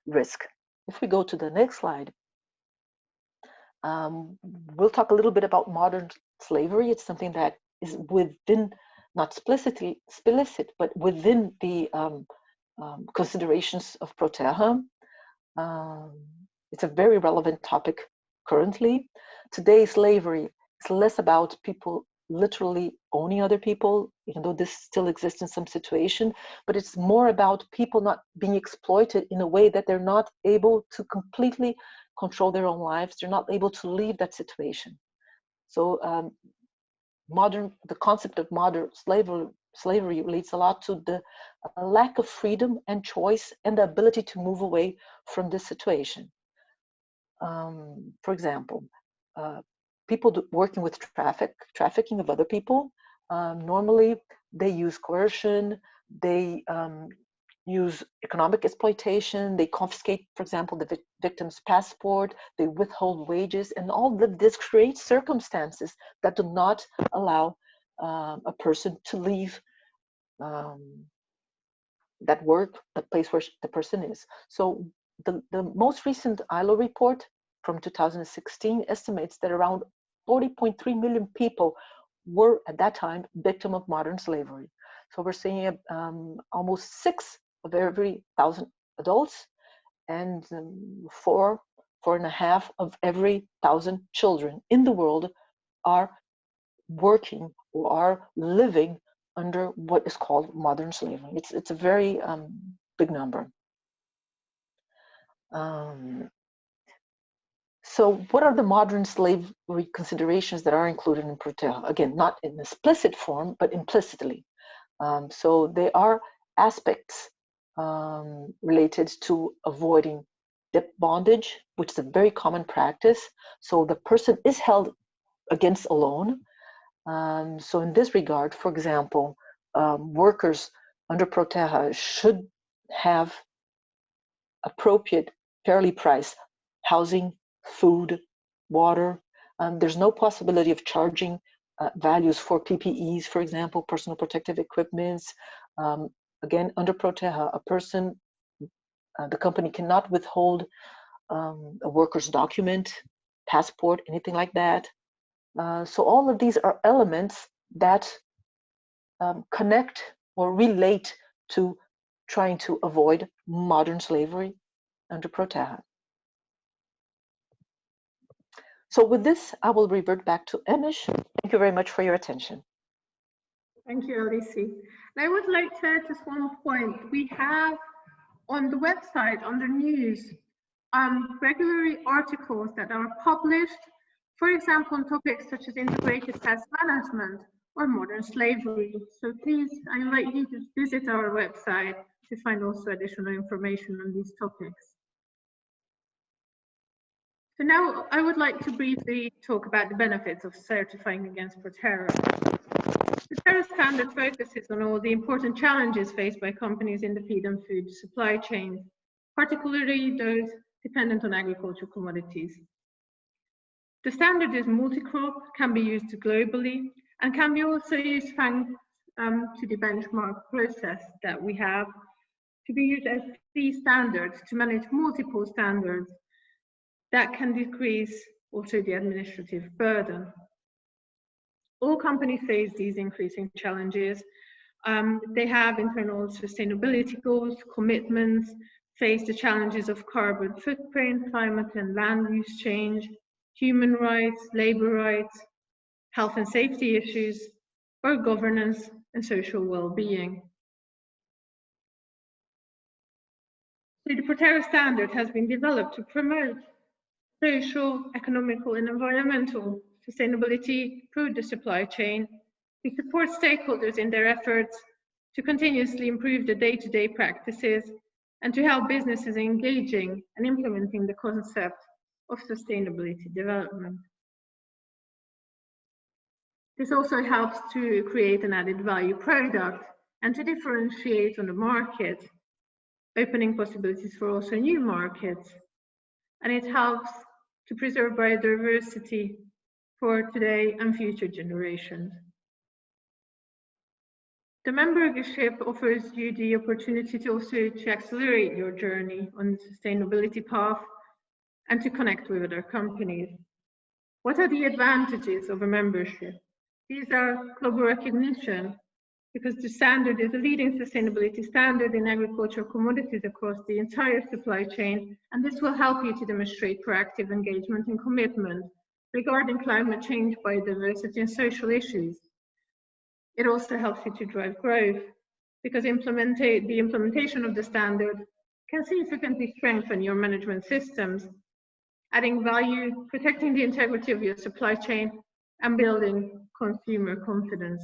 [SPEAKER 1] risk. If we go to the next slide, we'll talk a little bit about modern slavery. It's something that is within not explicit, but within the considerations of ProTerra. It's a very relevant topic currently. Today, slavery is less about people literally owning other people, even though this still exists in some situation, but it's more about people not being exploited in a way that they're not able to completely control their own lives. They're not able to leave that situation. So the concept of modern slavery relates a lot to the lack of freedom and choice and the ability to move away from this situation. For example, people working with trafficking of other people, normally they use coercion, they use economic exploitation, they confiscate, for example, the victim's passport, they withhold wages, and all of this creates circumstances that do not allow a person to leave that work, the place where the person is. So the most recent ILO report from 2016 estimates that around 40.3 million people were at that time victim of modern slavery. So we're seeing almost 6 of every 1,000 adults and 4.5 of every 1,000 children in the world are working or are living under what is called modern slavery. It's a very big number. So what are the modern slavery considerations that are included in ProTerra? Again, not in explicit form, but implicitly. So there are aspects related to avoiding debt bondage, which is a very common practice. So the person is held against a loan. So in this regard, for example, workers under ProTerra should have appropriate, fairly priced housing, food, water. There's no possibility of charging values for PPEs, for example, personal protective equipments. Again, under ProTerra, a person, the company cannot withhold a worker's document, passport, anything like that. So all of these are elements that connect or relate to trying to avoid modern slavery under ProTerra. So with this, I will revert back to Emish. Thank you very much for your attention.
[SPEAKER 2] Thank you, Alice. And I would like to add just one point. We have on the website, under news, regular articles that are published, for example, on topics such as integrated pest management or modern slavery. So please, I invite you to visit our website to find also additional information on these topics. So now I would like to briefly talk about the benefits of certifying against ProTerra. ProTerra Standard focuses on all the important challenges faced by companies in the feed and food supply chain, particularly those dependent on agricultural commodities. The standard is multi-crop, can be used globally, and can be also used thanks to the benchmark process that we have to be used as 3 standards to manage multiple standards that can decrease also the administrative burden. All companies face these increasing challenges. They have internal sustainability goals, commitments, face the challenges of carbon footprint, climate and land use change, human rights, labor rights, health and safety issues, or governance and social well-being. So the ProTerra Standard has been developed to promote social, economical, and environmental sustainability through the supply chain. We support stakeholders in their efforts to continuously improve the day-to-day practices and to help businesses engaging and implementing the concept of sustainability development. This also helps to create an added value product and to differentiate on the market, opening possibilities for also new markets. And it helps to preserve biodiversity for today and future generations. The membership offers you the opportunity to also accelerate your journey on the sustainability path and to connect with other companies. What are the advantages of a membership? These are global recognition, because the standard is a leading sustainability standard in agricultural commodities across the entire supply chain, and this will help you to demonstrate proactive engagement and commitment regarding climate change, biodiversity, and social issues. It also helps you to drive growth, because the implementation of the standard can significantly strengthen your management systems, adding value, protecting the integrity of your supply chain, and building consumer confidence.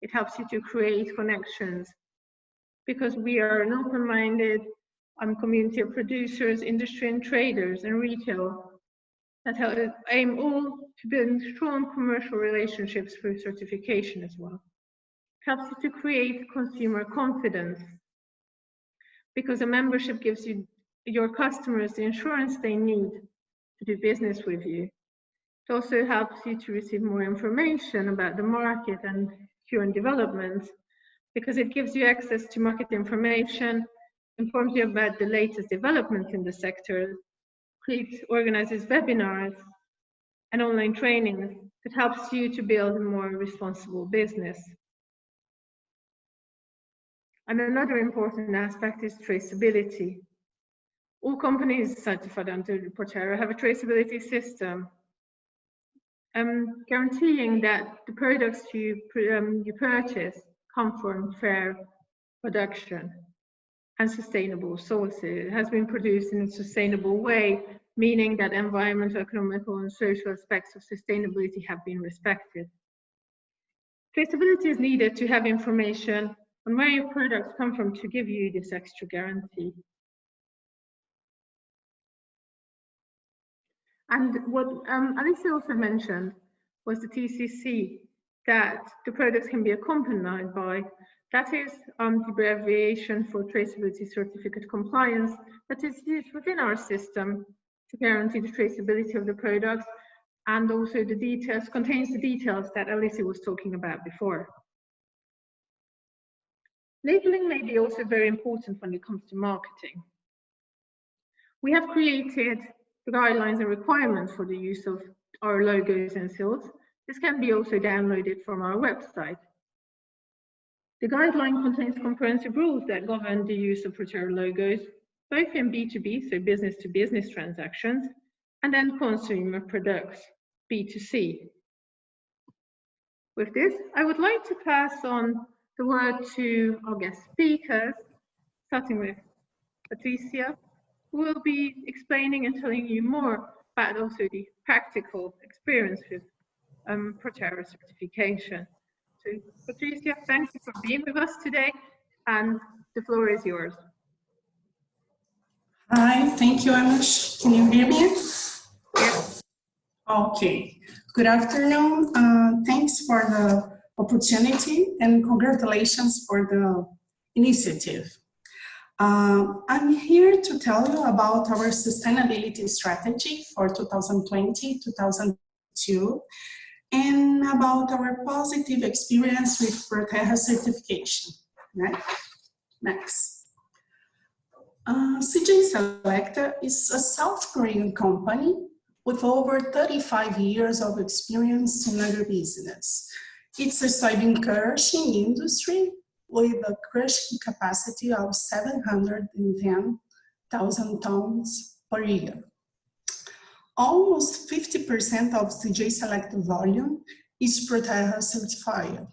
[SPEAKER 2] It helps you to create connections, because we are an open-minded community of producers, industry and traders, and retail that aim all to build strong commercial relationships through certification as well. It helps you to create consumer confidence, because a membership gives your customers the insurance they need to do business with you. It also helps you to receive more information about the market and current developments, because it gives you access to market information, informs you about the latest developments in the sector, organizes webinars and online trainings that helps you to build a more responsible business. And another important aspect is traceability. All companies certified under ProTerra have a traceability system, guaranteeing that the products you purchase come from fair production and sustainable sources. It has been produced in a sustainable way, meaning that environmental, economical, and social aspects of sustainability have been respected. Traceability is needed to have information on where your products come from to give you this extra guarantee. And what Alicia also mentioned was the TCC that the products can be accompanied by. That is the abbreviation for Traceability Certificate Compliance that is used within our system to guarantee the traceability of the products, and also the details, contains the details that Alicia was talking about before. Labeling may be also very important when it comes to marketing. We have created the guidelines and requirements for the use of our logos and seals. This can be also downloaded from our website. The guideline contains comprehensive rules that govern the use of ProTerra logos, both in B2B, so business to business transactions, and then consumer products, B2C. With this, I would like to pass on the word to our guest speakers, starting with Patricia, who will be explaining and telling you more about also the practical experience with ProTerra certification. So Patricia, thank you for being with us today, and the floor is yours.
[SPEAKER 3] Hi, thank you, Amish. Can you hear me?
[SPEAKER 2] Yes.
[SPEAKER 3] Okay, good afternoon. Thanks for the opportunity and congratulations for the initiative. I'm here to tell you about our sustainability strategy for 2020-2022 and about our positive experience with ProTerra certification. Right? Next. CJ Selecta is a South Korean company with over 35 years of experience in agribusiness. It's a soybean crushing industry with a crushing capacity of 710,000 tons per year. Almost 50% of CJ Select volume is ProTerra certified.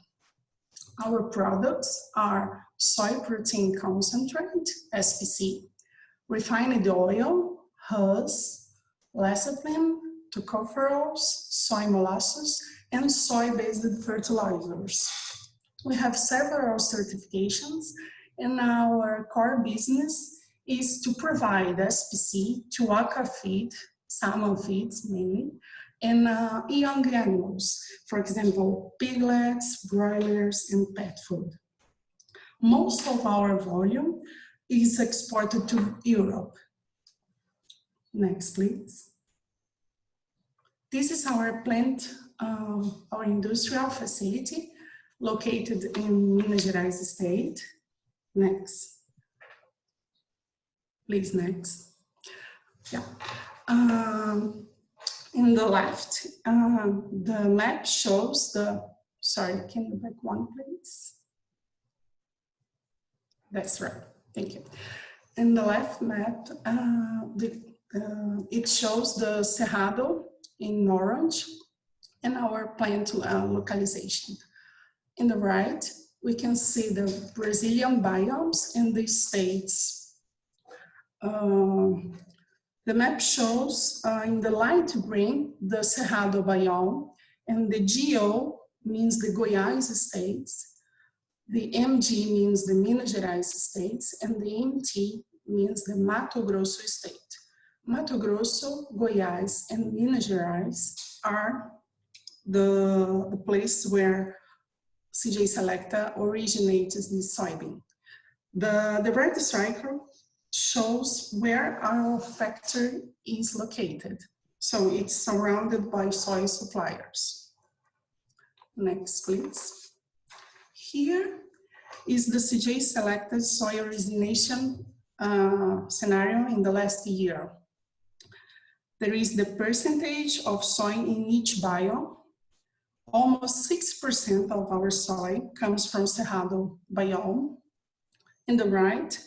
[SPEAKER 3] Our products are soy protein concentrate, SPC, refined oil, husk, lecithin, tocopherols, soy molasses, and soy-based fertilizers. We have several certifications, and our core business is to provide SPC to aqua feed, salmon feeds mainly, and young animals, for example, piglets, broilers, and pet food. Most of our volume is exported to Europe. Next, please. This is our plant, our industrial facility located in Minas Gerais state. Next. Please, next. Yeah. In the left, the map shows the, sorry, can you back one, please? That's right. Thank you. In the left map, it shows the Cerrado in orange and our plant localization. In the right, we can see the Brazilian biomes and the states. The map shows in the light green the Cerrado biome, and the GO means the Goiás states. The MG means the Minas Gerais states, and the MT means the Mato Grosso state. Mato Grosso, Goiás, and Minas Gerais are the place where CJ Selecta originates the soybean. The red circle shows where our factory is located. So it's surrounded by soy suppliers. Next, please. Here is the CJ Selecta soy origination scenario in the last year. There is the percentage of soy in each biome. Almost 6% of our soy comes from Cerrado biome. In the right,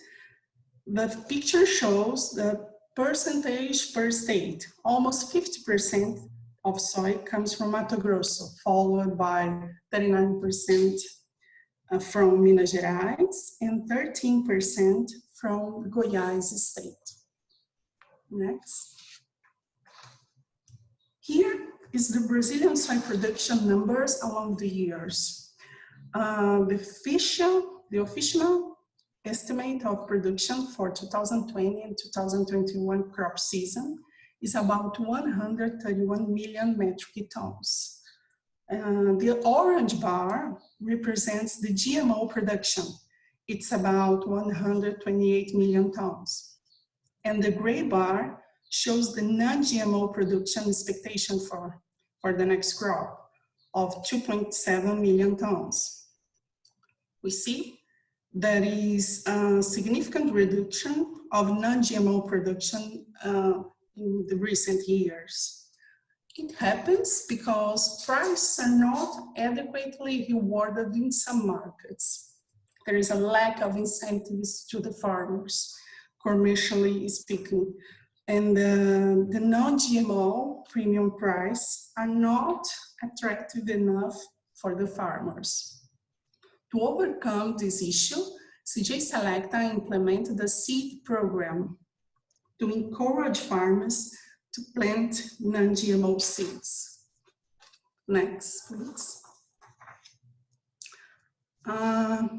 [SPEAKER 3] the picture shows the percentage per state. Almost 50% of soy comes from Mato Grosso, followed by 39% from Minas Gerais and 13% from Goiás state. Next. Here is the Brazilian soy production numbers along the years. The official estimate of production for 2020 and 2021 crop season is about 131 million metric tons. The orange bar represents the GMO production. It's about 128 million tons. And the gray bar shows the non-GMO production expectation for the next crop of 2.7 million tons. We see there is a significant reduction of non-GMO production in the recent years. It happens because prices are not adequately rewarded in some markets. There is a lack of incentives to the farmers, commercially speaking. And the non-GMO premium price are not attractive enough for the farmers. To overcome this issue, CJ Selecta implemented a seed program to encourage farmers to plant non-GMO seeds. Next, please.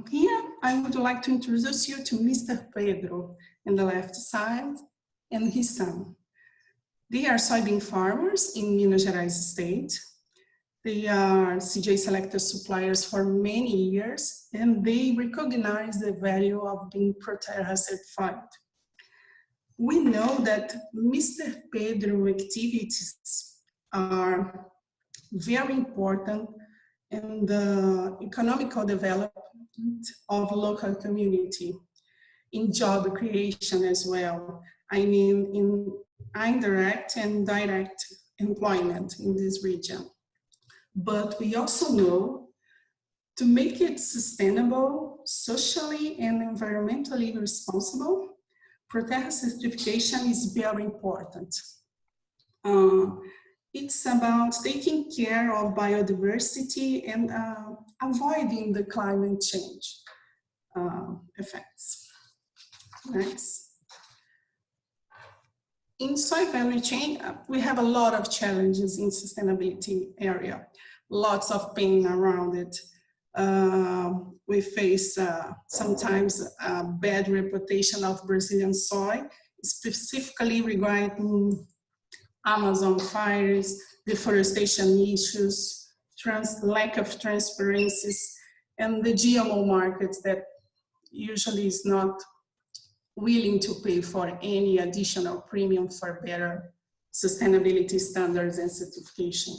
[SPEAKER 3] Here, I would like to introduce you to Mr. Pedro on the left side and his son. They are soybean farmers in Minas Gerais state. They are CJ Selecta suppliers for many years, and they recognize the value of being ProTerra certified. We know that Mr. Pedro activities are very important in the economical development of local community, in job creation as well. I mean, in indirect and direct employment in this region. But we also know to make it sustainable, socially and environmentally responsible, ProTerra certification is very important. It's about taking care of biodiversity and avoiding the climate change effects. Next. In soy value chain, we have a lot of challenges in sustainability area, lots of pain around it. We face sometimes a bad reputation of Brazilian soy, specifically regarding Amazon fires, deforestation issues, lack of transparency, and the GMO market that usually is not willing to pay for any additional premium for better sustainability standards and certification.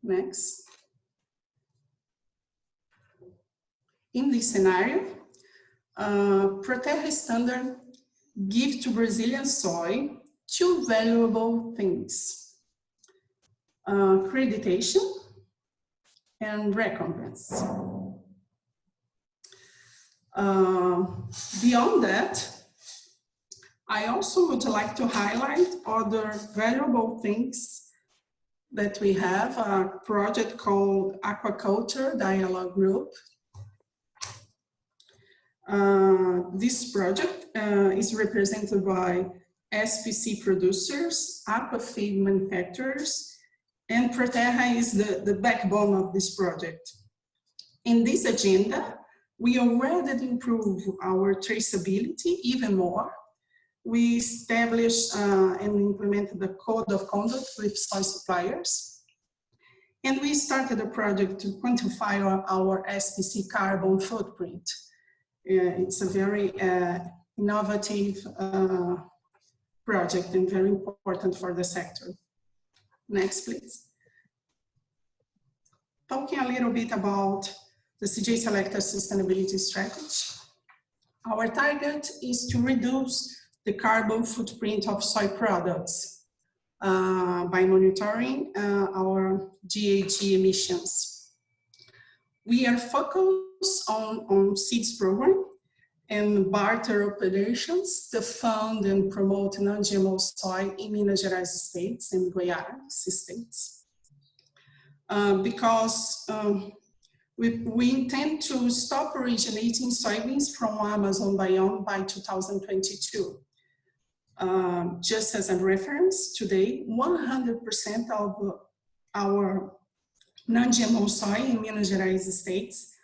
[SPEAKER 3] Next. In this scenario, ProTerra Standard gives to Brazilian soy two valuable things: accreditation and recompense. Beyond that, I also would like to highlight other valuable things that we have, a project called Aquaculture Dialogue Group. This project is represented by SPC producers, aquafeed manufacturers, and ProTerra is the backbone of this project. In this agenda, we already improved our traceability even more. We established and implemented the code of conduct with soy suppliers. And we started a project to quantify our SPC carbon footprint. It's a very innovative project and very important for the sector. Next, please. Talking a little bit about the CJ Selecta sustainability strategy. Our target is to reduce the carbon footprint of soy products by monitoring our GHG emissions. We are focused on seeds program and barter operations to fund and promote non-GMO soy in Minas Gerais states and Goiás states. Because we intend to stop originating soybeans from Amazon biome by 2022. Just as a reference, today, 100% of our non-GMO soy in Minas Gerais states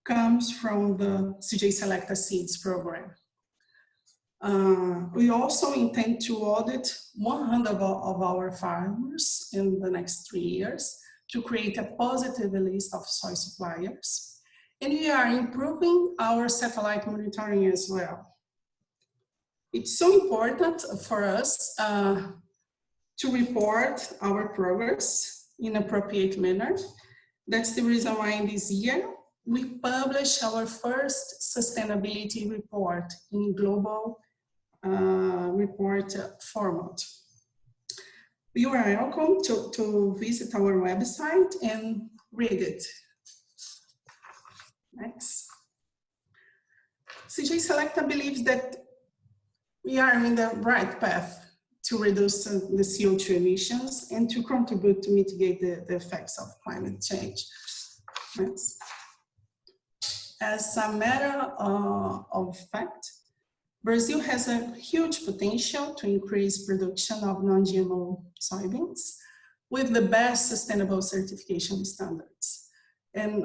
[SPEAKER 3] comes from the CJ Selecta Seeds program. We also intend to audit 100 of our farmers in the next 3 years to create a positive list of soy suppliers. And we are improving our satellite monitoring as well. It's so important for us to report our progress in an appropriate manner. That's the reason why in this year, we published our first sustainability report in global report format. You are welcome to visit our website and read it. Next. CJ Selecta believes that we are in the right path to reduce the CO2 emissions and to contribute to mitigate the effects of climate change. Next. As a matter of fact, Brazil has a huge potential to increase production of non-GMO soybeans with the best sustainable certification standards. And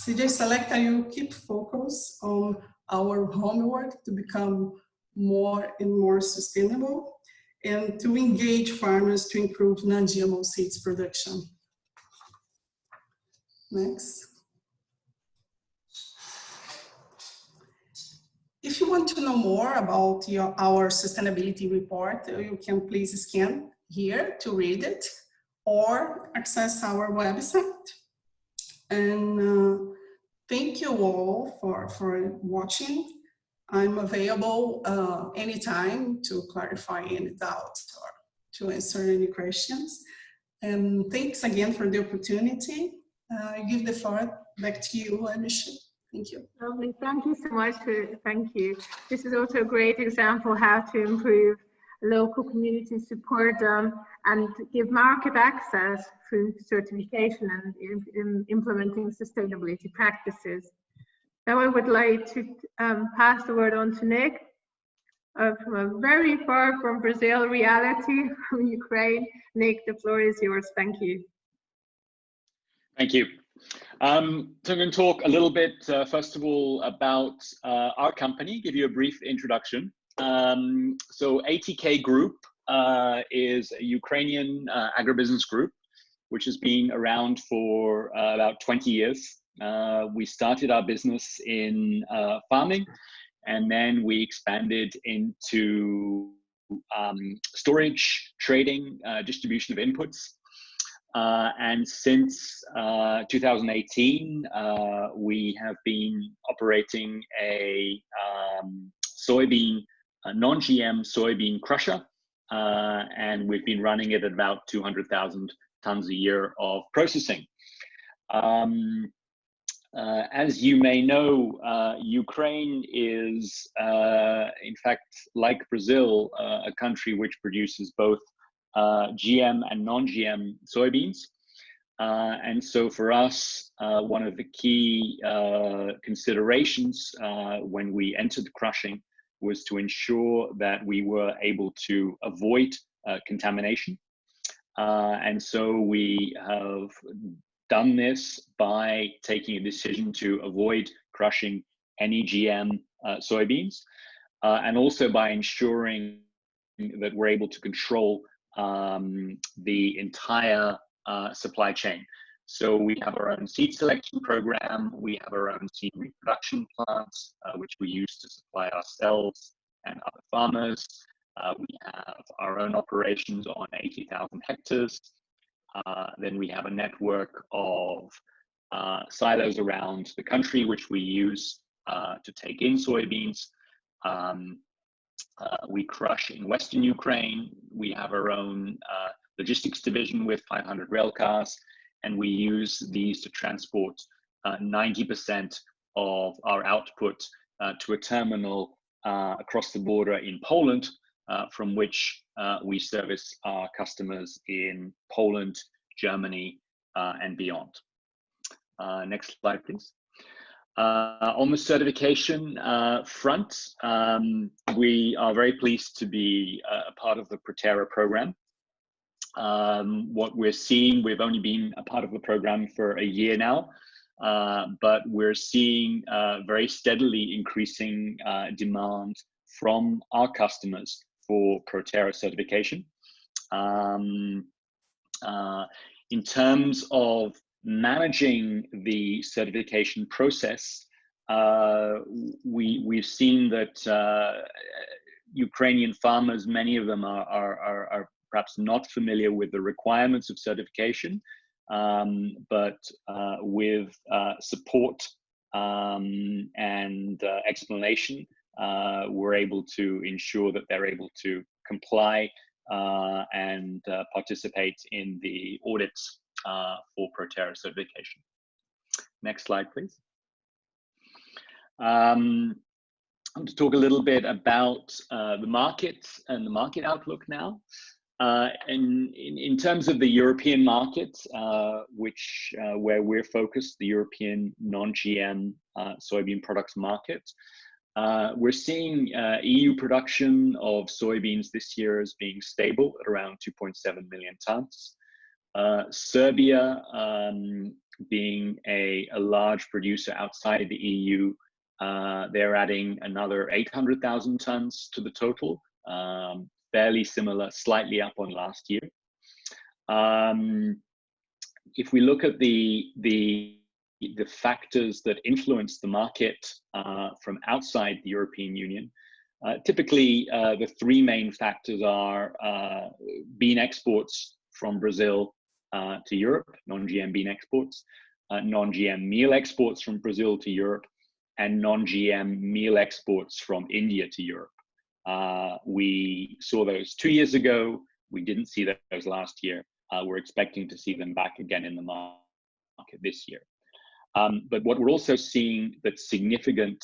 [SPEAKER 3] CJ Selecta, you keep focus on our homework to become more and more sustainable and to engage farmers to improve non-GMO seeds production. Next. If you want to know more about our sustainability report, you can please scan here to read it or access our website. And thank you all for watching. I'm available anytime to clarify any doubts or to answer any questions. And thanks again for the opportunity. I give the floor back to you, Anish. Thank you.
[SPEAKER 2] Lovely. Thank you so much. Thank you. This is also a great example how to improve local community support and give market access through certification and in implementing sustainability practices. Now I would like to pass the word on to Nick from a very far from Brazil reality from Ukraine. Nick, the floor is yours. Thank you.
[SPEAKER 4] Thank you. So I'm going to talk a little bit, first of all, about our company, give you a brief introduction. So ATK Group is a Ukrainian agribusiness group, which has been around for about 20 years. We started our business in farming, and then we expanded into storage, trading, distribution of inputs. And since 2018, we have been operating a non-GM soybean crusher, and we've been running it at about 200,000 tons a year of processing. As you may know, Ukraine is, in fact, like Brazil, a country which produces both GM and non-GM soybeans. And so for us, one of the key considerations when we entered crushing was to ensure that we were able to avoid contamination. And so we have done this by taking a decision to avoid crushing any GM soybeans, and also by ensuring that we're able to control the entire supply chain. So we have our own seed selection program, we have our own seed reproduction plants, which we use to supply ourselves and other farmers. We have our own operations on 80,000 hectares. Then we have a network of silos around the country, which we use to take in soybeans. We crush in Western Ukraine. We have our own logistics division with 500 rail cars, and we use these to transport 90% of our output to a terminal across the border in Poland, from which we service our customers in Poland, Germany, and beyond. Next slide, please. On the certification front, we are very pleased to be a part of the ProTerra program. What we're seeing, we've only been a part of the program for a year now, but we're seeing very steadily increasing demand from our customers for ProTerra certification. In terms of managing the certification process, we've seen that Ukrainian farmers, many of them are perhaps not familiar with the requirements of certification, but with support and explanation, we're able to ensure that they're able to comply and participate in the audits for ProTerra certification. Next slide, please. I want to talk a little bit about the market and the market outlook now. In terms of the European market, where we're focused, the European non-GM soybean products market, we're seeing EU production of soybeans this year as being stable at around 2.7 million tons. Serbia, being a large producer outside the EU, they're adding another 800,000 tons to the total, fairly similar, slightly up on last year. If we look at the factors that influence the market from outside the European Union, typically the three main factors are bean exports from Brazil to Europe, non-GM bean exports, non-GM meal exports from Brazil to Europe, and non-GM meal exports from India to Europe. We saw those 2 years ago. We didn't see those last year. We're expecting to see them back again in the market this year. But what we're also seeing that's significant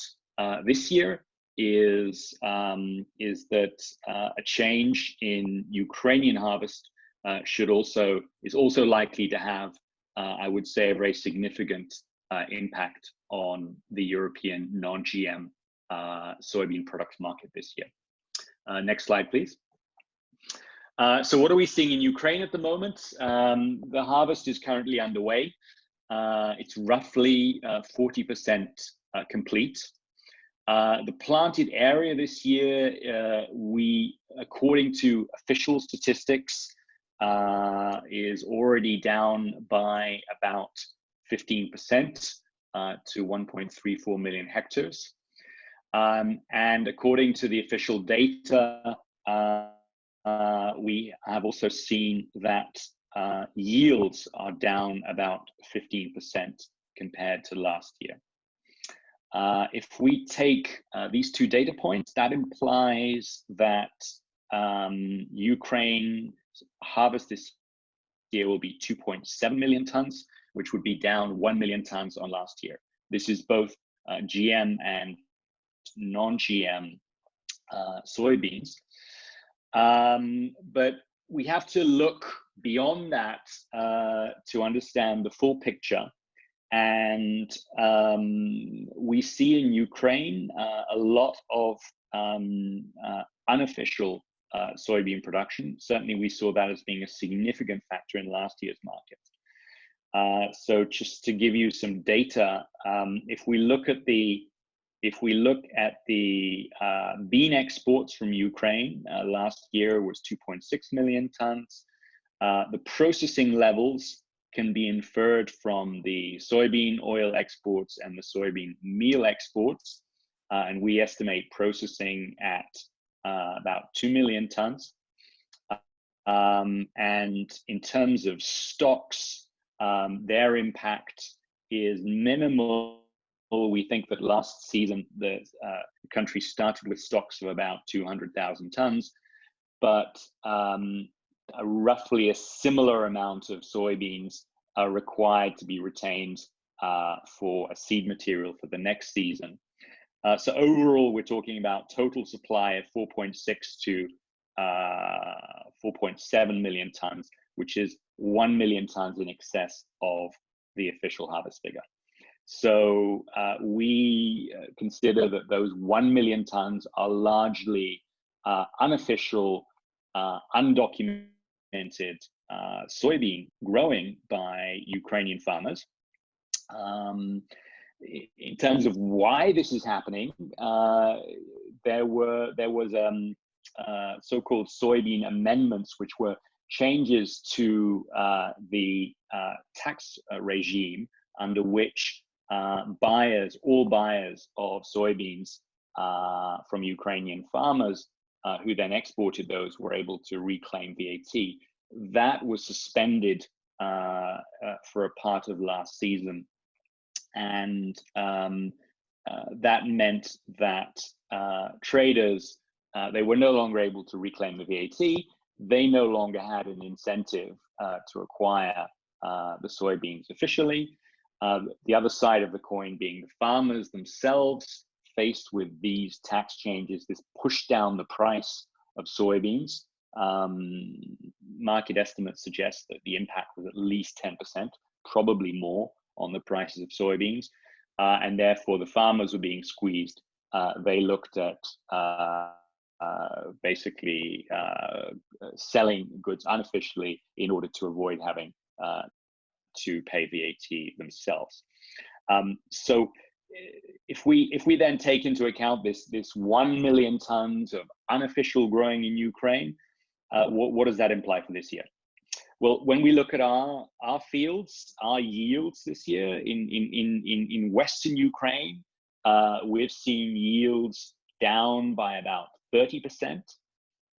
[SPEAKER 4] this year is that a change in Ukrainian harvest is also likely to have, I would say, a very significant impact on the European non-GM soybean products market this year. Next slide, please. So what are we seeing in Ukraine at the moment? The harvest is currently underway. It's roughly 40% complete. The planted area this year, according to official statistics, is already down by about 15% to 1.34 million hectares. And according to the official data, we have also seen that yields are down about 15% compared to last year. If we take these two data points, that implies that Ukraine's harvest this year will be 2.7 million tons, which would be down 1 million tons on last year. This is both GM and non-GM soybeans. But we have to look beyond that to understand the full picture. And we see in Ukraine a lot of unofficial soybean production. Certainly we saw that as being a significant factor in last year's market. So just to give you some data, if we look at the bean exports from Ukraine, last year was 2.6 million tons. The processing levels can be inferred from the soybean oil exports and the soybean meal exports. And we estimate processing at about 2 million tons. And in terms of stocks, their impact is minimal. We think that last season the country started with stocks of about 200,000 tons, but roughly a similar amount of soybeans are required to be retained for a seed material for the next season. So overall, we're talking about total supply of 4.6 to 4.7 million tons, which is 1 million tons in excess of the official harvest figure. So we consider that those 1 million tons are largely unofficial, undocumented soybean growing by Ukrainian farmers. In terms of why this is happening, there was so-called soybean amendments, which were changes to the tax regime under which all buyers of soybeans from Ukrainian farmers who then exported those were able to reclaim VAT. That was suspended for a part of last season. And that meant that traders, they were no longer able to reclaim the VAT. They no longer had an incentive to acquire the soybeans officially. The other side of the coin being the farmers themselves, faced with these tax changes, this pushed down the price of soybeans. Market estimates suggest that the impact was at least 10%, probably more, on the prices of soybeans. And therefore, the farmers were being squeezed. They looked at basically selling goods unofficially in order to avoid having to pay VAT themselves. So if we then take into account this 1 million tons of unofficial growing in Ukraine, what does that imply for this year? Well, when we look at our fields, our yields this year in Western Ukraine, we've seen yields down by about 30%.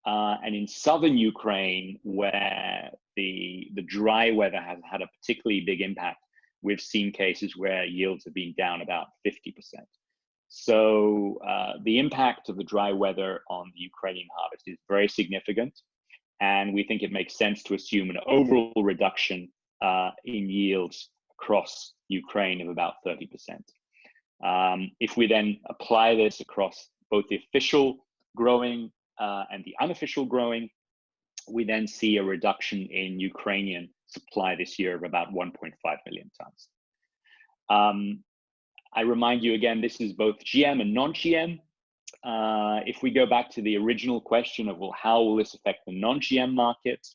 [SPEAKER 4] And in Southern Ukraine, where the dry weather has had a particularly big impact, we've seen cases where yields have been down about 50%. So the impact of the dry weather on the Ukrainian harvest is very significant. And we think it makes sense to assume an overall reduction in yields across Ukraine of about 30%. If we then apply this across both the official growing and the unofficial growing, we then see a reduction in Ukrainian supply this year of about 1.5 million tons. I remind you again, this is both GM and non-GM. If we go back to the original question of, well, how will this affect the non-GM market?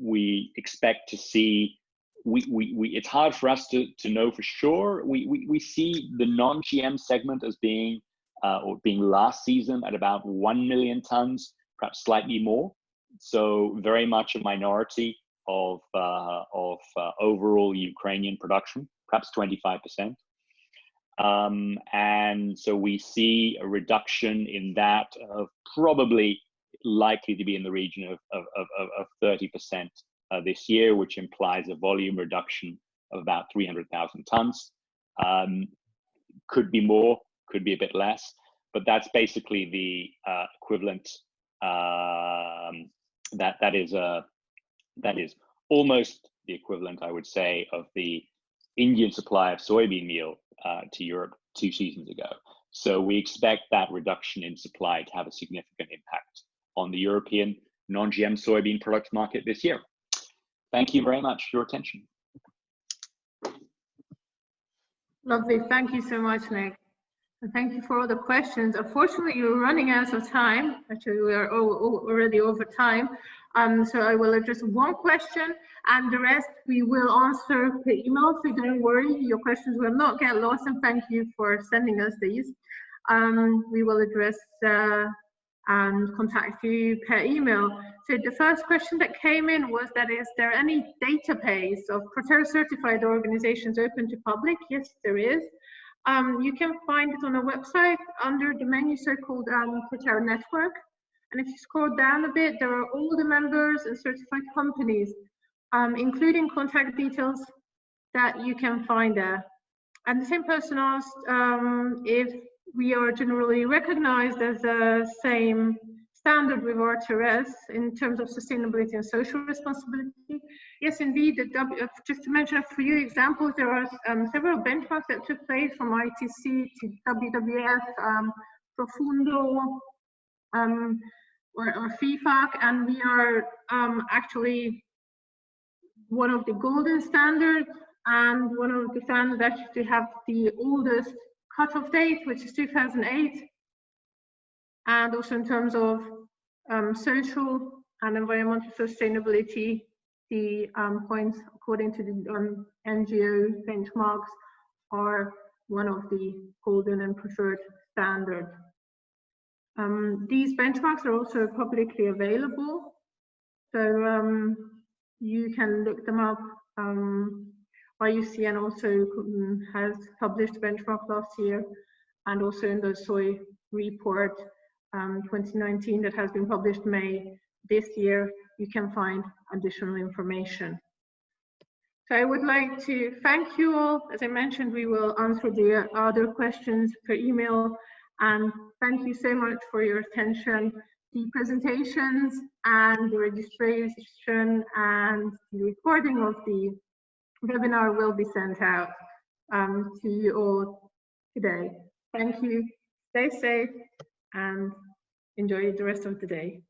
[SPEAKER 4] We expect to see, it's hard for us to know for sure. We see the non-GM segment as being, or being last season at about 1 million tons, perhaps slightly more. So very much a minority of overall Ukrainian production, perhaps 25%. And so we see a reduction in that of probably likely to be in the region of 30% this year, which implies a volume reduction of about 300,000 tons. Could be more, could be a bit less, but that's basically the equivalent. That is almost the equivalent, I would say, of the Indian supply of soybean meal to Europe 2 seasons ago. So we expect that reduction in supply to have a significant impact on the European non-GM soybean product market this year. Thank you very much for your attention.
[SPEAKER 2] Lovely, thank you so much, Nick. And thank you for all the questions. Unfortunately, you're running out of time. Actually, we are already over time. So I will address one question and the rest we will answer per email. So don't worry, your questions will not get lost, and thank you for sending us these. We will address and contact you per email. So the first question that came in was that, is there any database of ProTerra certified organizations open to public? Yes, there is. You can find it on our website under the menu so-called ProTerra Network. And if you scroll down a bit, there are all the members and certified companies, including contact details that you can find there. And the same person asked if we are generally recognized as a same standard with RTRS in terms of sustainability and social responsibility. Yes, indeed. Just to mention a few examples, there are several benchmarks that took place from ITC to WWF, Profundo, or FIFAC, and we are actually one of the golden standards and one of the standards that actually have the oldest cutoff date, which is 2008. And also in terms of social and environmental sustainability, the points according to the NGO benchmarks are one of the golden and preferred standards. These benchmarks are also publicly available, so you can look them up. IUCN also has published a benchmark last year, and also in the soy report 2019 that has been published May this year, you can find additional information. So I would like to thank you all. As I mentioned, we will answer the other questions per email, and thank you so much for your attention. The presentations and the registration and the recording of the webinar will be sent out to you all today. Thank you, stay safe, and enjoy the rest of the day.